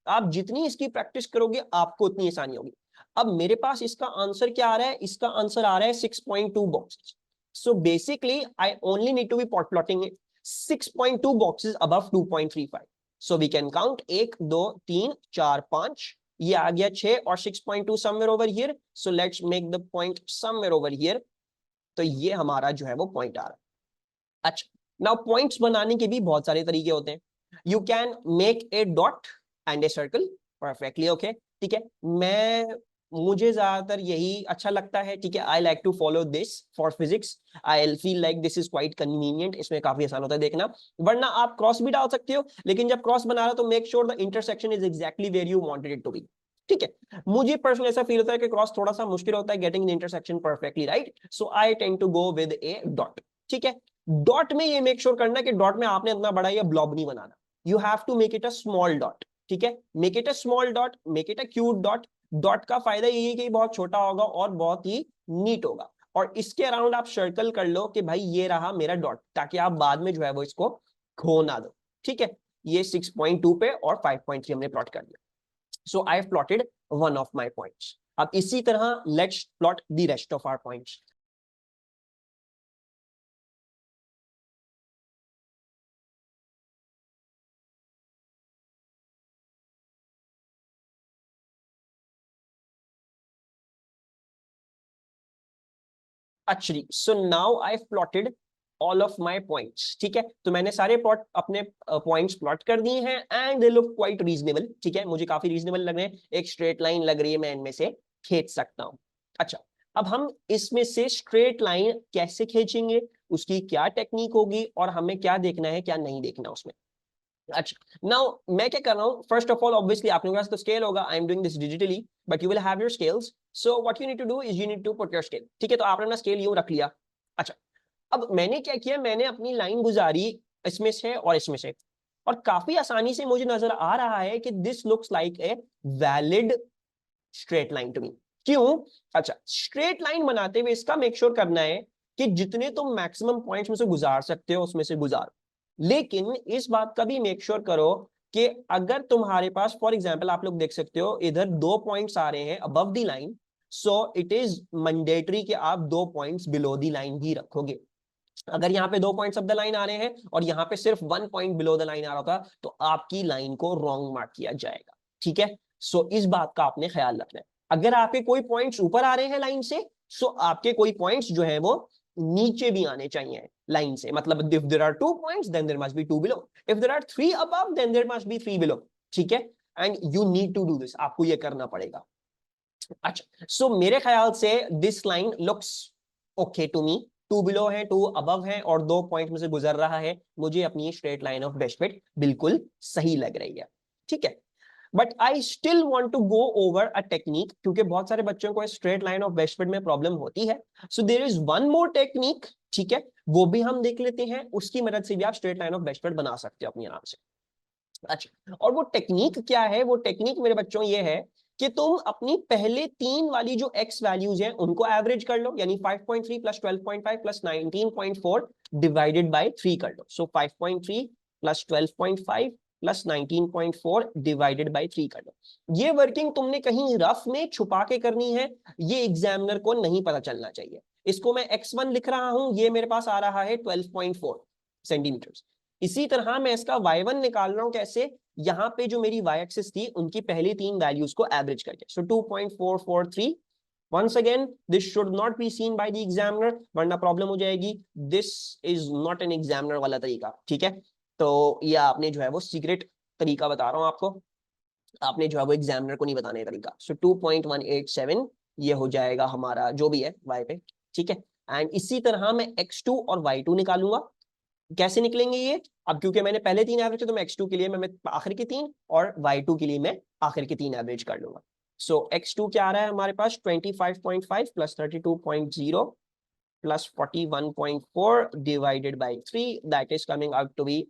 आप जितनी इसकी प्रैक्टिस करोगे आपको उतनी आसानी होगी। अब मेरे पास इसका आंसर क्या आ रहा है, इसका आंसर आ रहा है 6.2 boxes. So basically, I only need to be pot plotting 6.2 boxes above 2.35. So we can count 1, 2, 3, 4, 5. ये आ गया 6 और 6.2 somewhere over here. So let's make the point somewhere over here. तो ये हमारा जो है वो पॉइंट आ रहा है। अच्छा, नाउ पॉइंट्स बनाने के भी बहुत सारे तरीके होते हैं। You can make a dot and a circle, perfectly okay, ठीक है। मुझे ज्यादातर यही अच्छा लगता है, ठीक है। I like to follow this for physics, I feel like this is quite convenient, इसमें काफी आसान होता है देखना। वरना आप क्रॉस भी डाल सकते हो, लेकिन जब क्रॉस बना रहा हो तो make sure the intersection is exactly where you wanted it to be, ठीक है। मुझे पर्सनली ऐसा फील होता है कि क्रॉस थोड़ा सा मुश्किल होता है getting the intersection perfectly right, so I tend to go with a dot, ठीक है। डॉट में ये मेक श्योर करना कि डॉट में आपने इतना बड़ा ये ब्लॉब नहीं बनाना, you have to make it a small dot, ठीक है। Make it a small dot, make it a cute dot. Dot का फायदा यही है कि बहुत छोटा होगा और बहुत ही नीट होगा, और इसके अराउंड आप सर्कल कर लो कि भाई ये रहा मेरा डॉट, ताकि आप बाद में जो है वो इसको खो ना दो, ठीक है। ये 6.2 पे और 5.3 हमने प्लॉट कर दिया। So I have plotted one of my points. अब इसी तरह let's plot the rest of our points. Actually, so now I've plotted all of my points, ठीक है। तो मैंने सारे प्लॉट अपने पॉइंट्स प्लॉट कर दिए हैं and they look quite reasonable, ठीक है। मुझे काफी रीजनेबल लग रहे हैं, एक स्ट्रेट लाइन लग रही है, मैं इनमें से खींच सकता हूं। अच्छा, अब हम इसमें से स्ट्रेट लाइन कैसे खींचेंगे, उसकी क्या टेक्निक होगी और हमें क्या देखना है क्या नहीं देखना उसमें। अच्छा, नाउ मैं क्या कर रहा हूँ, फर्स्ट ऑफ ऑल ऑब्वियसली आपके पास तो स्केल होगा, I am doing this digitally but you will have your scales, so what you need to do is you need to put your scale, ठीक है। तो आपने अपना स्केल यूं रख लिया। अच्छा, अब मैंने क्या किया, मैंने अपनी लाइन गुजारी इसमें से और इसमें से, और काफी आसानी से मुझे नजर आ रहा है कि this looks like a valid straight line to me. क्यों? अच्छा, स्ट्रेट लाइन बनाते हुए इसका मेक श्योर करना है कि जितने तुम मैक्सिमम पॉइंट्स में से गुजार सकते हो उसमें से गुजारो, लेकिन इस बात का भी मेक श्योर करो कि अगर तुम्हारे पास फॉर एग्जाम्पल आप लोग देख सकते हो इधर 2 पॉइंट्स आ रहे हैं above the line, so it is mandatory कि आप 2 पॉइंट्स बिलो द लाइन भी रखोगे। अगर यहाँ पे 2 पॉइंट्स ऑफ द लाइन आ रहे हैं और यहाँ पे सिर्फ 1 पॉइंट बिलो द लाइन आ रहा था तो आपकी लाइन को रॉन्ग मार्क किया जाएगा, ठीक है। सो इस बात का आपने ख्याल रखना है। अगर आपके कोई पॉइंट्स ऊपर आ रहे हैं लाइन से, सो आपके कोई पॉइंट्स जो है वो नीचे भी आने चाहिए लाइन से, मतलब if there are 2 points then there must be 2 below, if there are 3 above then there must be 3 below, ठीक है। And you need to do this, आपको ये करना पड़ेगा। अच्छा, सो मेरे ख्याल से this line looks okay to me, 2 below है, 2 अबव है और 2 पॉइंट में से गुजर रहा है, मुझे अपनी straight line of best fit बिल्कुल सही लग रही है, ठीक है। But I still want to go over a technique, क्योंकि बहुत सारे बच्चों को straight line of best fit में प्रॉब्लम होती है। So there is one more technique, ठीक है, वो भी हम देख लेते हैं, उसकी मदद से भी आप straight line of best fit बना सकते हो अपनी आराम से। अच्छा, और वो टेक्निक क्या है, वो टेक्निक मेरे बच्चों ये है कि तुम अपनी पहले 3 वाली जो x वैल्यूज हैं उनको एवरेज कर लो, यानी 5.3 प्लस 12.5 प्लस 19.4 डिवाइडेड बाय 3 कर लो। सो 5.3 प्लस 12.5 प्लस 19.4 डिवाइडेड बाय 3 कर लो। ये वर्किंग तुमने कहीं रफ में छुपा के करनी है, ये एग्जामिनर को नहीं पता चलना चाहिए। इसको मैं x1 लिख रहा हूं, ये मेरे पास आ रहा है 12.4 सेंटीमीटर। इसी तरह मैं इसका y1 निकाल रहा हूं, कैसे, यहां पे जो मेरी y एक्सिस थी उनकी पहली 3 वैल्यूज को एवरेज करके। सो 2.443, once again this should not be seen by the examiner वरना प्रॉब्लम हो जाएगी, this is not an examiner वाला तरीका, ठीक है। तो ये आपने जो है वो सीक्रेट तरीका बता रहा हूं आपको, आपने जो है वो एग्जामिनर को नहीं बताने तरीका। सो 2.187 ये हो जाएगा हमारा जो भी है y पे, ठीक है। एंड इसी तरह मैं x2 और y2 निकालूंगा, कैसे निकलेंगे ये? अब क्योंकि मैंने पहले 3 एवरेज है तो मैं x2 के लिए मैं आखिर के 3 और y2 के लिए मैं आखिर के 3 एवरेज कर लूंगा। सो x2 क्या आ रहा है हमारे पास 25.5 plus 32.0 plus 41.4 divided by 3 that is coming out to be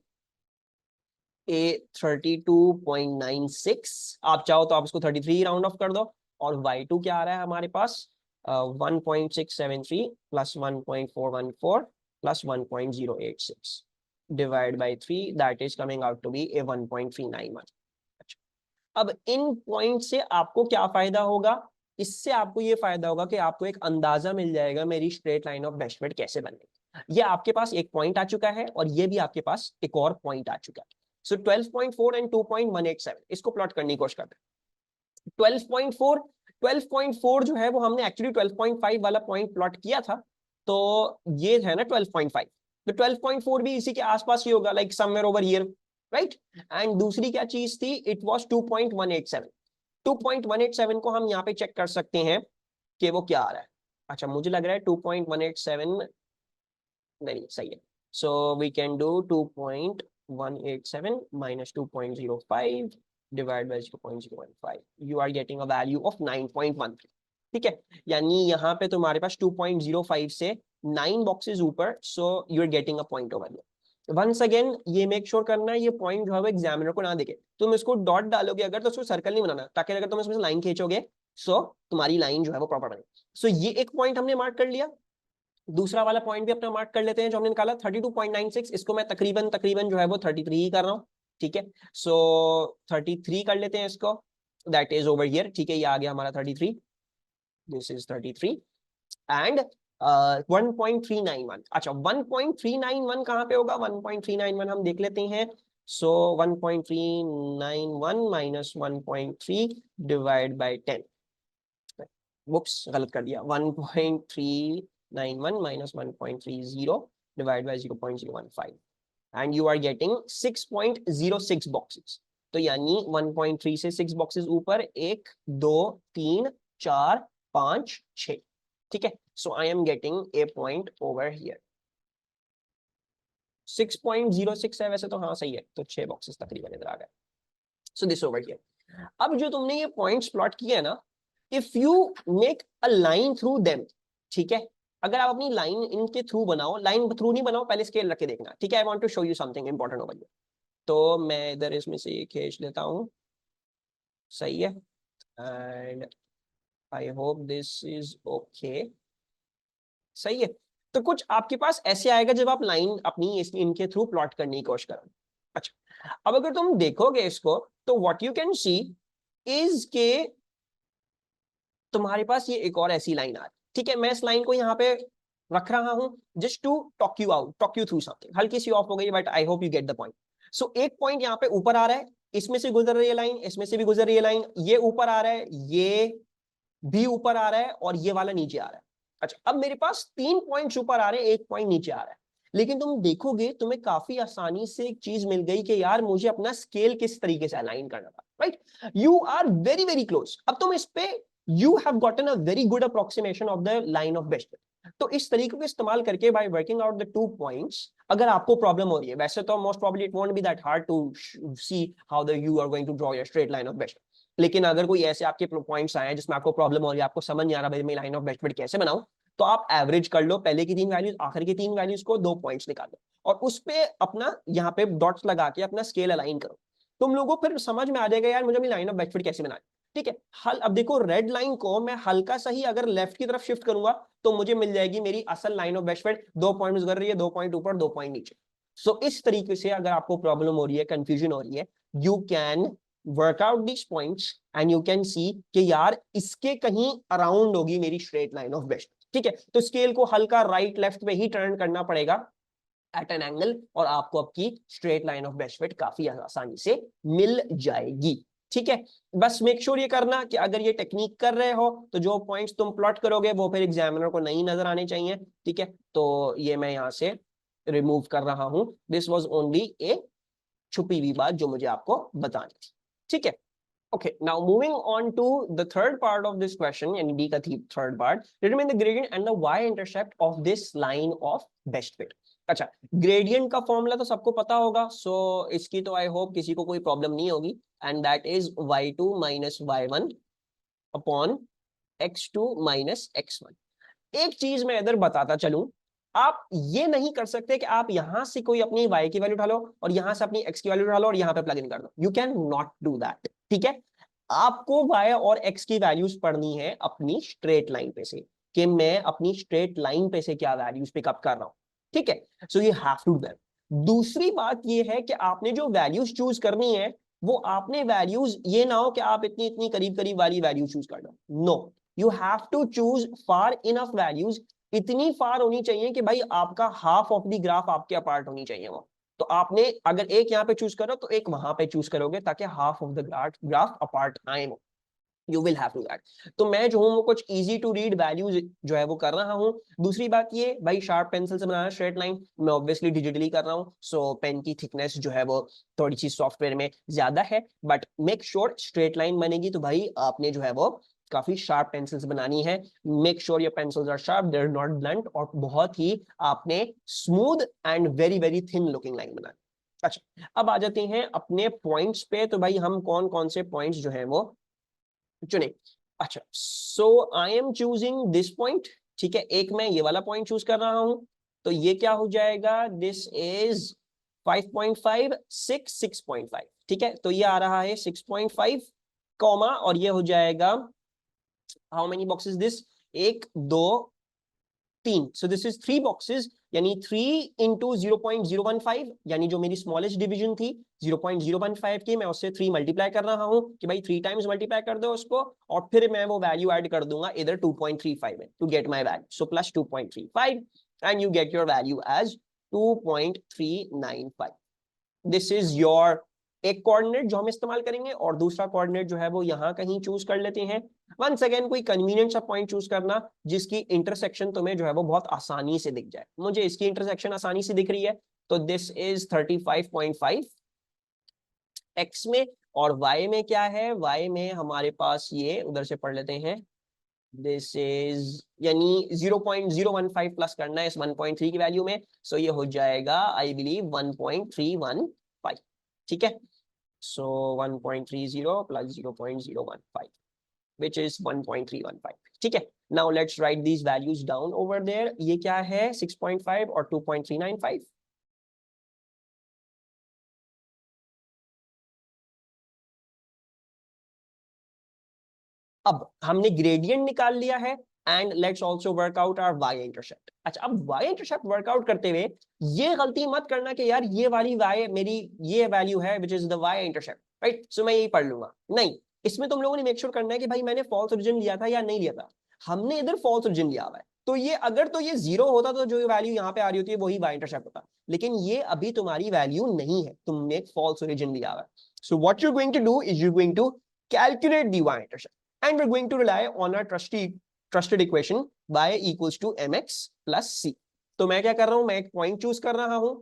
a 32.96। आप चाहो तो आप इसको 33 राउंड ऑफ कर दो। और y2 क्या आ रहा है हमारे पास 1.673 plus 1.414 plus 1.086 divide by 3 that is coming out to be a 1.391। अब इन पॉइंट से आपको क्या फायदा होगा? इससे आपको ये फायदा होगा कि आपको एक अंदाजा मिल जाएगा मेरी straight line of best fit कैसे बनेगी। ये आपके पास एक पॉइंट आ चुका है और ये भी आपके पास एक और पॉइंट आ चुका है। सो 12.4 एंड 2.187 इसको प्लॉट करने की कोशिश करते हैं। 12.4 जो है वो हमने एक्चुअली 12.5 वाला पॉइंट प्लॉट किया था, तो ये है ना 12.5, तो 12.4 भी इसी के आसपास ही होगा, like somewhere over here, right. And दूसरी क्या चीज थी? It was 2.187। 2.187 को हम यहाँ पे चेक कर सकते हैं कि वो क्या आ रहा है। अच्छा, मुझे लग रहा है 2.187 नहीं सही है। So we can do 2.187 minus 2.05 divide by 0.015। You are getting a value of 9.13। ठीक है, यानी यहाँ पे तुम्हारे पास 2.05 से 9 बॉक्सेस ऊपर, so you are getting a point over here. Once again ये मेक श्योर करना ये पॉइंट जो है वो एग्जामिनर को ना दिखे। तुम इसको डॉट डालोगे अगर तो उसको सर्कल नहीं बनाना, ताकि अगर तुम इसमें लाइन खींचोगे सो तुम्हारी लाइन जो है वो प्रॉपर बने। सो ये एक पॉइंट हमने मार्क कर लिया। दूसरा वाला पॉइंट भी अपना मार्क कर लेते हैं जो हमने निकाला 32.96। इसको मैं तकरीबन तकरीबन जो है वो 33 ही कर रहा हूँ। ठीक है, सो 33 कर लेते हैं इसको, दैट इज ओवर हियर। ठीक है, ये आ गया हमारा 33, दिस इज 33 एंड 1.391। अच्छा, 1.391 कहाँ पे होगा? 1.391 हम देख लेते हैं। सो 1.391 माइनस 1.3 डिवाइड बाई 10, वुप्स गलत कर दिया। 1.391 minus 1.30 divided by 0.015 and you are getting 6.06 boxes। तो यानी 1.3 से 6 बॉक्सेस ऊपर 1 2 3 4 5 6। ठीक है, so I am getting a point over here. 6.06 है वैसे तो, हाँ सही है, तो 6 बॉक्सेस तकरीबन इधर आ गए। So this over here. अब जो तुमने ये पॉइंट्स प्लॉट किए हैं ना, if you make a line through them, ठीक है, अगर आप अपनी लाइन इनके थ्रू बनाओ, लाइन थ्रू नहीं बनाओ, पहले स्केल रख के देखना। ठीक है, I want to show you something important over here. तो मैं इधर इसमें से ये खींच लेता हूँ, सही है, and I hope this is okay. सही है, तो कुछ आपके पास ऐसे आएगा जब आप लाइन अपनी इनके थ्रू प्लॉट करने की कोशिश करो। अच्छा, अब अगर तुम देखोगे इसको तो what you can C is के तुम्हारे पास ये एक और ऐसी लाइन आ रही। ठीक है, मैं इस लाइन को यहाँ पे रख रहा हूं just to talk you out, talk you through something. हल्की सी ऑफ हो गई but I hope you get the point. So एक पॉइंट यहाँ पे ऊपर आ रहा है, इसमें से गुजर रही है लाइन, इसमें से भी गुजर रही है लाइन, ये ऊपर आ रहा है, ये भी ऊपर आ रहा है और ये वाला नीचे आ रहा है। अच्छा, अब मेरे पास 3 पॉइंट्स ऊपर आ रहे हैं, एक पॉइंट नीचे आ रहा है। लेकिन तुम देखोगे तुम्हें काफी आसानी से एक चीज मिल गई कि यार मुझे अपना स्केल किस तरीके से अलाइन करना था, right. You are very very close. अब तुम इस पे you have gotten a very good approximation of the line of best. तो इस तरीके को इस्तेमाल करके by working out the 2 points, अगर आपको प्रॉब्लम हो रही है, वैसे तो most probably it won't be that hard to see how the you are going to draw your straight line of best. लेकिन अगर कोई ऐसे आपके पॉइंट्स आए जिसमें आपको प्रॉब्लम हो रही है, आपको समझ नहीं आ रहा भाई मैं लाइन ऑफ बेस्ट फिट कैसे बनाऊं, तो आप एवरेज कर लो पहले की 3 वैल्यूज, आखिर की 3 वैल्यूज को 2 पॉइंट्स निकालो और उस पे अपना यहाँ पे डॉट्स लगा के अपना स्केल अलाइन करो। तुम लोगों को फिर समझ में आ जाएगा यार मुझे अपनी लाइन ऑफ बेस्ट फिट कैसे बनानी। ठीक है, हल अब देखो रेड लाइन को मैं हल्का सा ही अगर लेफ्ट की तरफ शिफ्ट करूंगा तो मुझे मिल जाएगी मेरी असल line of best fit. 2 point गुजर रही है, 2 पॉइंट ऊपर 2 पॉइंट नीचे। सो इस तरीके से अगर आपको प्रॉब्लम हो रही है, कंफ्यूजन हो रही है, you can work out this points and you can see कि यार इसके कहीं अराउंड होगी मेरी स्ट्रेट लाइन ऑफ बेस्ट। ठीक है, तो स्केल को हल्का राइट लेफ्ट में ही टर्न करना पड़ेगा एट एन एंगल और आपको आपकी straight line of best fit काफी आसानी से मिल जाएगी। ठीक है, बस मेक श्योर ये करना कि अगर ये टेक्निक कर रहे हो तो जो पॉइंट्स तुम प्लॉट करोगे वो फिर एग्जामिनर को नहीं नजर आने चाहिए। ठीक है, तो ये मैं यहां से रिमूव कर रहा हूं। दिस वाज ओनली ए छुपी हुई बात जो मुझे आपको बतानी थी। ठीक है, okay, now moving on to the third part of this question, and D ka third part, determine the gradient and the y-intercept of this line of best fit। अच्छा, ग्रेडियंट का फॉर्मूला तो सबको पता होगा, सो इसकी तो आई होप किसी को कोई प्रॉब्लम नहीं होगी, and that is y2 minus y1 upon x2 minus x1। एक चीज मैं इधर बताता चलूं, आप ये नहीं कर सकते कि आप यहां से कोई अपनी y की वैल्यू उठा लो और यहां से अपनी x की वैल्यू उठा लो और यहां पे प्लग इन कर दो। You can not do that, ठीक है। आपको y और x की वैल्यूज पढ़नी है अपनी स्ट्रेट लाइन पे से, कि मैं अपनी स्ट्रेट लाइन पे से क्या वैल्यूज पिकअप कर रहा हूं, ठीक है। So you have to do that. दूसरी बात ये है कि आपने जो वैल्यूज चूज करनी है, वो आपने वैल्यूज ये ना हो कि आप इतनी इतनी करीब करीब वाली वैल्यू चूज कर लो। No, you have to choose far enough values, इतनी फार होनी चाहिए कि भाई आपका हाफ ऑफ द ग्राफ आपके अपार्ट होनी चाहिए वो। तो आपने अगर एक यहाँ पे चूज करो तो एक वहां पे चूज करोगे, ताकि half of the graph apart आए वो। You will have to that. तो मैं जो हूँ वो कुछ इजी टू रीड वैल्यूज जो है वो कर रहा हूँ। दूसरी बात ये, भाई शार्प पेंसिल से बनाना स्ट्रेट लाइन, मैं ऑब्वियसली डिजिटली कर रहा हूँ, सो पेन की थिकनेस जो है वो थोड़ी सी सॉफ्टवेयर में ज्यादा है, but make sure straight line बनेगी तो भाई आपने जो है वो काफी शार्प पेंसिल्स बनानी है। Make sure your pencils are sharp, they are not blunt, और बहुत ही आपने smooth and very very thin looking line बनानी। अच्छा, अब आ जाते हैं अपने पॉइंट्स पे। तो भाई हम कौन कौन से पॉइंट्स जो है वो चुने। अच्छा, so I am choosing this point, ठीक है। एक मैं ये वाला पॉइंट चूज कर रहा हूं, तो ये क्या हो जाएगा, दिस इज 5.5 6 6.5, ठीक है। तो ये आ रहा है 6.5 कॉमा, और ये हो जाएगा हाउ मेनी बॉक्सेस दिस, एक दो तीन, सो दिस इज 3 बॉक्सेस, यानी 3 इंटू 0.015, यानी जो मेरी स्मॉलेस्ट डिवीजन थी 0.015 की, मैं उससे 3 मल्टीप्लाई कर रहा हूं कि भाई 3 टाइम्स मल्टीप्लाई कर दो उसको, और फिर मैं वो वैल्यू ऐड कर दूंगा इधर 2.35 में to get my value. So plus 2.35 and you get your value as 2.395। This is your x coordinate जो हम इस्तेमाल करेंगे, और दूसरा कोऑर्डिनेट जो है वो यहां कहीं चूज कर लेते हैं। वंस अगेन कोई कन्वीनियंट सा पॉइंट चूज करना जिसकी इंटरसेक्शन तुम्हें जो है वो बहुत आसानी से दिख जाए। मुझे इसकी इंटरसेक्शन आसानी से दिख रही है, तो दिस इज 35.5 एक्स में, और वाई में क्या है, वाई में हमारे पास ये उधर से पढ़ लेते हैं, दिस इज यानी 0.015 प्लस करना है इस 1.3 की वैल्यू में, सो ये हो जाएगा आई बिलीव 1.315, ठीक है। सो 1.30 प्लस 0.015 which is 1.315, ठीक है। now let's write these values down over there। ये क्या है, 6.5 और 2.395। अब हमने ग्रेडियंट निकाल लिया है, and let's also work out our y intercept. अच्छा, अब वाई इंटरसेप्ट वर्कआउट करते हुए ये गलती मत करना कि यार ये वाली वाई मेरी ये वैल्यू है which is the Y intercept, right, so मैं यही पढ़ लूंगा। नहीं, इसमें तुम लोगों ने मेक श्योर करना है कि भाई मैंने फॉल्स ओरिजिन लिया था या नहीं लिया था। हमने इधर फॉल्स ओरिजिन लिया हुआ है, तो ये अगर तो ये 0 होता तो जो वैल्यू यहाँ पे आ रही होती है वही वाई इंटरसेप्ट होता, लेकिन ये अभी तुम्हारी वैल्यू नहीं है, तुमने एक फॉल्स ओरिजिन लिया हुआ है। So what you are going to do is you are going to calculate the y intercept, and we're going to rely on our trusted equation y equals to mx plus c। तो मैं क्या कर रहा हूं, मैं एक पॉइंट चूज कर रहा हूं,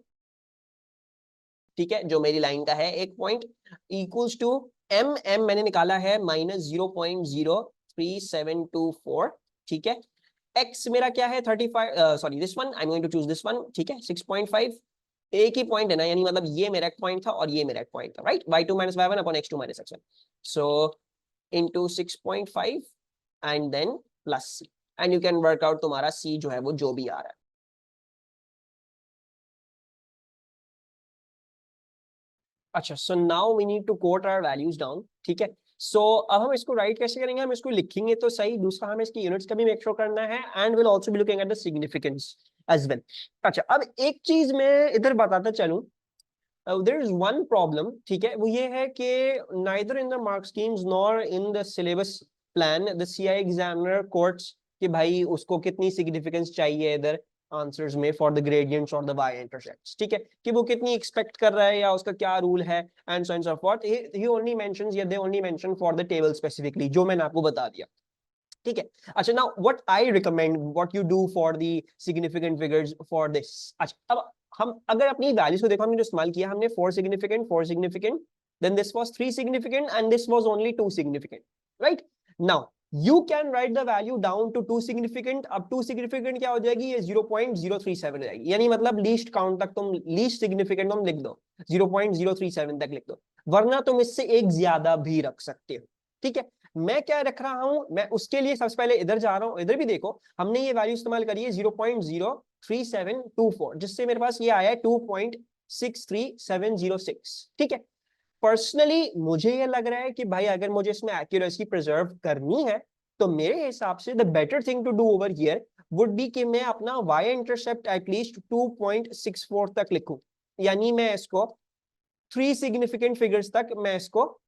ठीक है, जो मेरी लाइन का है एक पॉइंट, इक्वल्स टू m मैंने निकाला है -0.03724, ठीक है। x मेरा क्या है 35, sorry this one, I am going to choose this one, ठीक है, 6.5। एक ही पॉइंट है ना, यानी मतलब ये मेरा एक पॉइंट था और ये मेरा एक पॉइंट था, right, y2 minus y1 upon x2 minus x1, so into 6.5 and then plus c, and you can work out तुम्हारा c जो है वो जो भी आ रहा है। अच्छा, so now we need to quote our values down, ठीक है। सो अब हम इसको राइट कैसे करेंगे, हम इसको लिखेंगे तो सही, दूसरा हमें इसकी यूनिट्स का भी मेक श्योर करना है, and will also be looking at the significance as well. अच्छा, अब एक चीज मैं इधर बताता चलूं, देयर इज वन प्रॉब्लम, ठीक है, वो ये है कि neither in the mark schemes nor in the syllabus plan the CI examiner quotes कि भाई उसको कितनी सिग्निफिकेंस चाहिए इधर आंसर्स में फॉर द ग्रेडियंट्स और द वाई इंटरसेप्ट्स, ठीक है, कि वो कितनी एक्सपेक्ट कर रहा है या उसका क्या रूल है, and so and so forth. He only mentions या they only mention for the table specifically, जो मैंने आपको बता दिया, ठीक है। अच्छा, now what I recommend, what you do for the significant figures for this. अच्छा, अब हम अगर अपनी वैल्यूज को देखो, हमने जो इस्तेमाल किया, हमने 4 significant, then this was 3 significant and this was only 2 significant, right। now you can write the value down to two significant. अब टू सिग्निफिकेंट क्या हो जाएगी, ये 0.037 हो जाएगी, यानी मतलब लीस्ट काउंट तक तुम, लीस्ट सिग्निफिकेंट तुम लिख दो, 0.037 तक लिख दो, वरना तुम इससे एक ज्यादा भी रख सकते हो। ठीक है, मैं क्या रख रहा हूं, मैं उसके लिए सबसे पहले इधर जा रहा हूं, इधर भी देखो हमने ये वैल्यू इस्तेमाल करी है 0.03724, जिससे मेरे पास ये आया है 2.63706। ठीक है, पर्सनली मुझे ये लग रहा है कि भाई अगर मुझे इसमें एक्यूरेसी प्रिजर्व करनी है तो मेरे हिसाब से the better thing to do over here would be कि मैं अपना y इंटरसेप्ट एटलीस्ट 2.64 तक लिखूं, यानी मैं इसको 3 सिग्निफिकेंट फिगर्स तक मैं इसको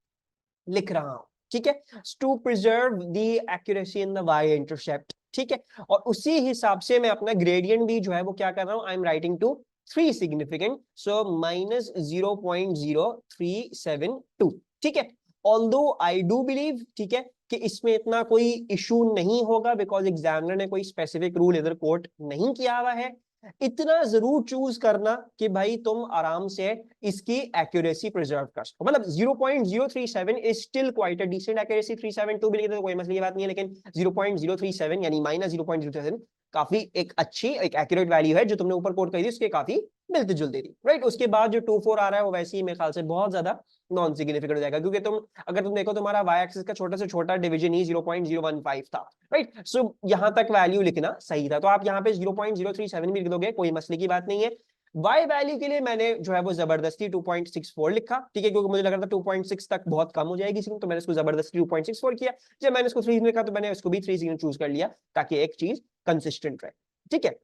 लिख रहा हूं। ठीक है, to preserve the accuracy in the y intercept. ठीक है, और उसी हिसाब से मैं अपना ग्रेडियंट भी जो है वो क्या कर रहा हूं, I am writing to 3 significant, so -0.0372। ठीक है, ऑल्दो आई डू बिलीव, ठीक है, कि इसमें इतना कोई इशू नहीं होगा बिकॉज एग्जामिनर ने कोई स्पेसिफिक रूल इधर कोट नहीं किया हुआ है। इतना जरूर चूज करना कि भाई तुम आराम से इसकी एक्यूरेसी प्रिजर्व कर सको, मतलब 0.037 is still quite a decent accuracy, 372 भी लिखे तो कोई मसले की बात नहीं है, लेकिन 0.037 यानी -0.037 काफी एक अच्छी एक एक्यूरेट वैल्यू है, जो तुमने ऊपर कोट करी थी उसके काफी मिलती जुलती थी, राइट। उसके बाद जो 24 आ रहा है वो वैसे ही मेरे ख्याल से बहुत ज्यादा नॉन सिग्निफिकेंट हो जाएगा, क्योंकि तुम अगर तुम देखो तुम्हारा वाई एक्सिस का छोटा से छोटा डिवीजन ही 0.015 था, राइट। सो यहां तक वैल्यू लिखना सही था, तो आप यहाँ पे 0.037 भी लिख दोगे, कोई मसले की बात नहीं है। y वैल्यू के लिए मैंने जो है वो जबरदस्ती 2.64 लिखा, ठीक है, क्योंकि मुझे लग रहा था 2.6 तक बहुत कम हो जाएगी, तो मैंने इसको जबरदस्ती 2.64 किया। जब मैंने इसको 3 लिखा तो मैंने इसको भी 3 चूज कर लिया, ताकि एक चीज कंसिस्टेंट रहे। ठीक है,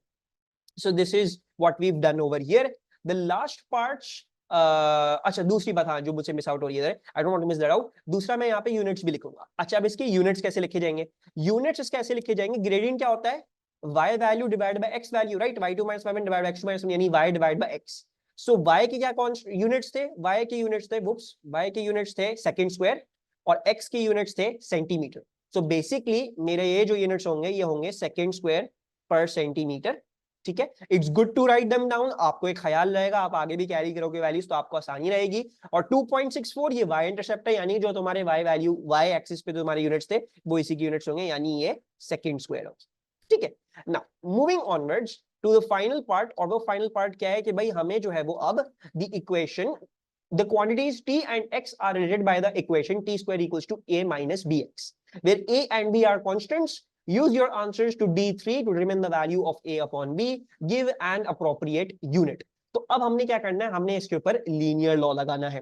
so this is what we've done over here. The last parts, अच्छा दूसरी बात, हाँ, जो मुझसे मिस आउट हो रही है, I don't want to miss that out, दूसरा मैं यहाँ पे यूनिट्स भी लिखूंगा। अच्छा, अब इसके यूनिट्स कैसे लिखे जाएंगे, यूनिट्स कैसे लिखे जाएंगे, ग्रेडियंट क्या होता है, y value divide by x value, right, y2 - y1 divide by x2 - 1 यानी y divide by x। So y के क्या कौन यूनिट्स थे, y के यूनिट्स थे, बुक्स, y के यूनिट्स थे सेकंड स्क्वायर, और x के यूनिट्स थे सेंटीमीटर। सो बेसिकली मेरे ये जो यूनिट्स होंगे ये होंगे सेकंड स्क्वायर पर सेंटीमीटर। ठीक है, it's good to write them down, आपको एक ख्याल रहेगा, आप आगे भी कैरी करोगे वैल्यूज तो आपको आसानी रहेगी। और 2.64 ये y इंटरसेप्ट है, यानी जो तुम्हारे y वैल्यू y एक्सिस पे जो तुम्हारे यूनिट्स थे वो इसी के यूनिट्स होंगे, यानी ये सेकंड स्क्वायर होगा। ठीक है, now moving onwards to the final part, और वो फाइनल पार्ट क्या है कि भाई हमें जो है वो अब the equation, the quantities t and x are related by the equation t square equals to a minus bx, where a and b are constants. Use your answers to D3 to determine the value of A upon B. Give an appropriate unit. तो अब हमने क्या करना है, हमने इसके ऊपर लीनियर लॉ लगाना है,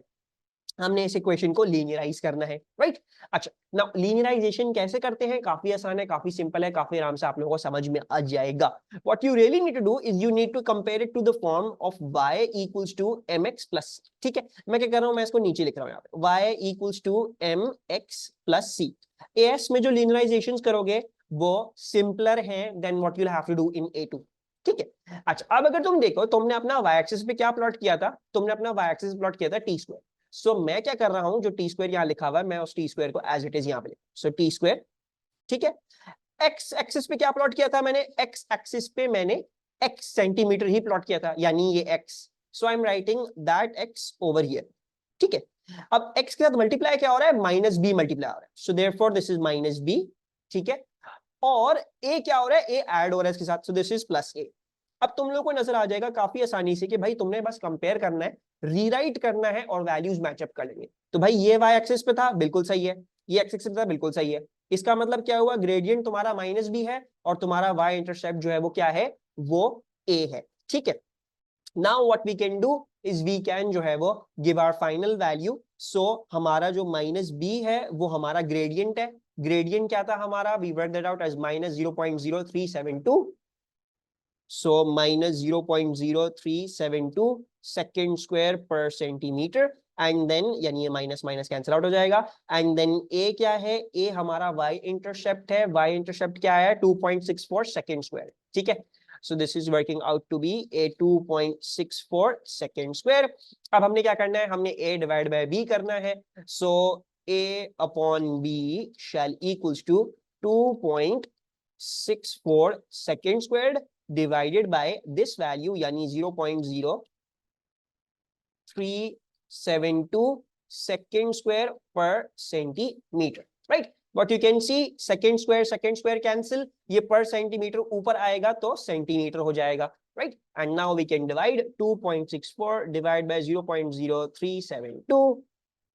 हमने इस इक्वेशन को लीनियराइज करना है, राइट। अच्छा, नाउ लीनियराइजेशन कैसे करते हैं, काफी आसान है, काफी सिंपल है, काफी आराम से आप लोगों को समझ में आ जाएगा। What you really need to do is you need to compare it to the form of y equals to mx plus. ठीक है, मैं क्या कर रहा हूं, मैं इसको नीचे लिख रहा हूं यहाँ पे, y equals to mx plus c। as में जो लीनियराइजेशन करोगे वो सिंपलर है then what you have to do in a2। ठीक है, अच्छा, अब अगर तुम देखो, तुमने अपना y एक्सिस पे क्या प्लॉट किया था, तुमने अपना y एक्सिस प्लॉट किया था टी स्क्वायर। सो मैं क्या कर रहा हूं, जो टी स्क्वायर यहाँ लिखा हुआ है मैं उस टी स्क्वायर को एज इट इज यहाँ पे, सो टी स्क्वायर। ठीक है, एक्स एक्सिस पे क्या प्लॉट किया था मैंने, एक्स एक्सिस पे मैंने एक्स सेंटीमीटर ही प्लॉट किया था, यानी ये x, so I am writing that x over here. ठीक है, अब एक्स के साथ मल्टीप्लाई क्या हो रहा है, माइनस बी मल्टीप्लाई हो रहा है, so therefore this is minus B. ठीक है, और ए क्या हो रहा है, ए ऐड हो रहा है इसके साथ, सो दिस इज प्लस ए। अब तुम लोगों को नजर आ जाएगा काफी आसानी से कि भाई तुमने बस कंपेयर करना है, रीराइट करना है और वैल्यूज मैचअप कर लेंगे। तो भाई ये वाई एक्सिस पे था, बिल्कुल सही है, ये एक्स एक्सिस पे था, बिल्कुल सही है। इसका मतलब क्या हुआ, ग्रेडियंट तुम्हारा माइनस बी है और तुम्हारा वाई इंटरसेप्ट जो है वो क्या है, वो ए है। ठीक है, now what we can do is we can जो है वो give our final value. So हमारा जो माइनस बी है वो हमारा ग्रेडियंट है, ग्रेडियंट क्या था हमारा, we work that out as -0.0372, so -0.0372 second square पर सेंटीमीटर, एंड देन यानी ये माइनस माइनस कैंसिल आउट हो जाएगा, एंड देन ए क्या है, ए हमारा y इंटरसेप्ट है, y इंटरसेप्ट क्या है, 2.64 सेकेंड स्क्वायर। ठीक है, so this is working out to be a 2.64 second square. अब हमने क्या करना है, हमने a डिवाइड बाय b करना है, so a upon b shall equals to 2.64 second square divided by this value यानी 0.0372 सेकेंड स्क्वायर पर centimetre, right. But you can see second square cancel, ये पर सेंटीमीटर ऊपर आएगा तो सेंटीमीटर हो जाएगा, right. And now we can divide 2.64 divide by 0.0372,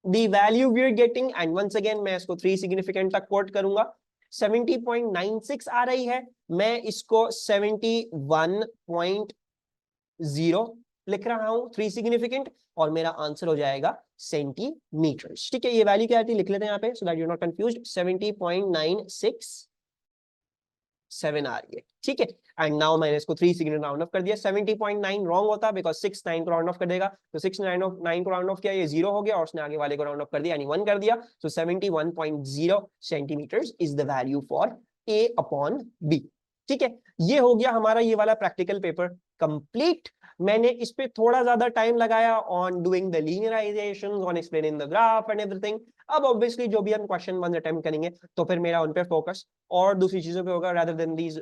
the value we are getting, and once again मैं इसको 3 significant तक quote करूंगा, 70.96 आ रही है, मैं इसको 71.0 लिख रहा हूं 3 सिग्निफिकेंट, और मेरा आंसर हो जाएगा सेंटीमीटर्स। ठीक है, ये वैल्यू क्या आती है लिख लेते हैं यहाँ पे, so that you are not confused. 70.967 आ रही है, ठीक है। एंड नाउ मैंने इसको 3 सिग्निफिकेंट राउंड ऑफ कर दिया। 70.9 रॉन्ग होता बिकॉज 6 9 को राउंड ऑफ कर देगा, तो 6 9 को राउंड ऑफ किया, ये 0 हो गया, और उसने आगे वाले को राउंड ऑफ कर दिया यानी 1 कर दिया। So 71.0 centimetres is the value for A upon B। ठीक है, ये हो गया हमारा ये वाला प्रैक्टिकल पेपर कंप्लीट। मैंने इस पे थोड़ा ज्यादा टाइम लगाया on doing the linearisations, on explaining the graph and everything. अब ऑब्वियसली जो भी हम क्वेश्चन 1 अटेम्प्ट करेंगे तो फिर मेरा उन पे फोकस और दूसरी चीजों पे होगा, रादर देन दीज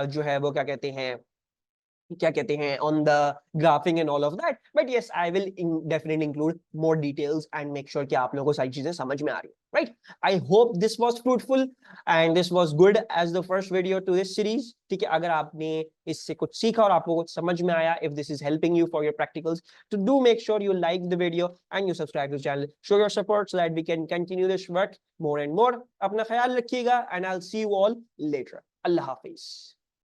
जो है वो क्या कहते हैं on the graphic and all of that. But yes, I will definitely include more details and make sure कि आप लोगों को सारी चीजें समझ में आ रही है, right. I hope this was fruitful and this was good as the first video to this series. ठीक है, अगर आपने इससे कुछ सीखा और आपको कुछ समझ में आया, if this is helping you for your practicals, तो do make sure you like the video and you subscribe to channel, show your support so that we can continue this work more and more. अपना ख्याल रखिएगा and I will see you all later. अल्लाह हाफिज।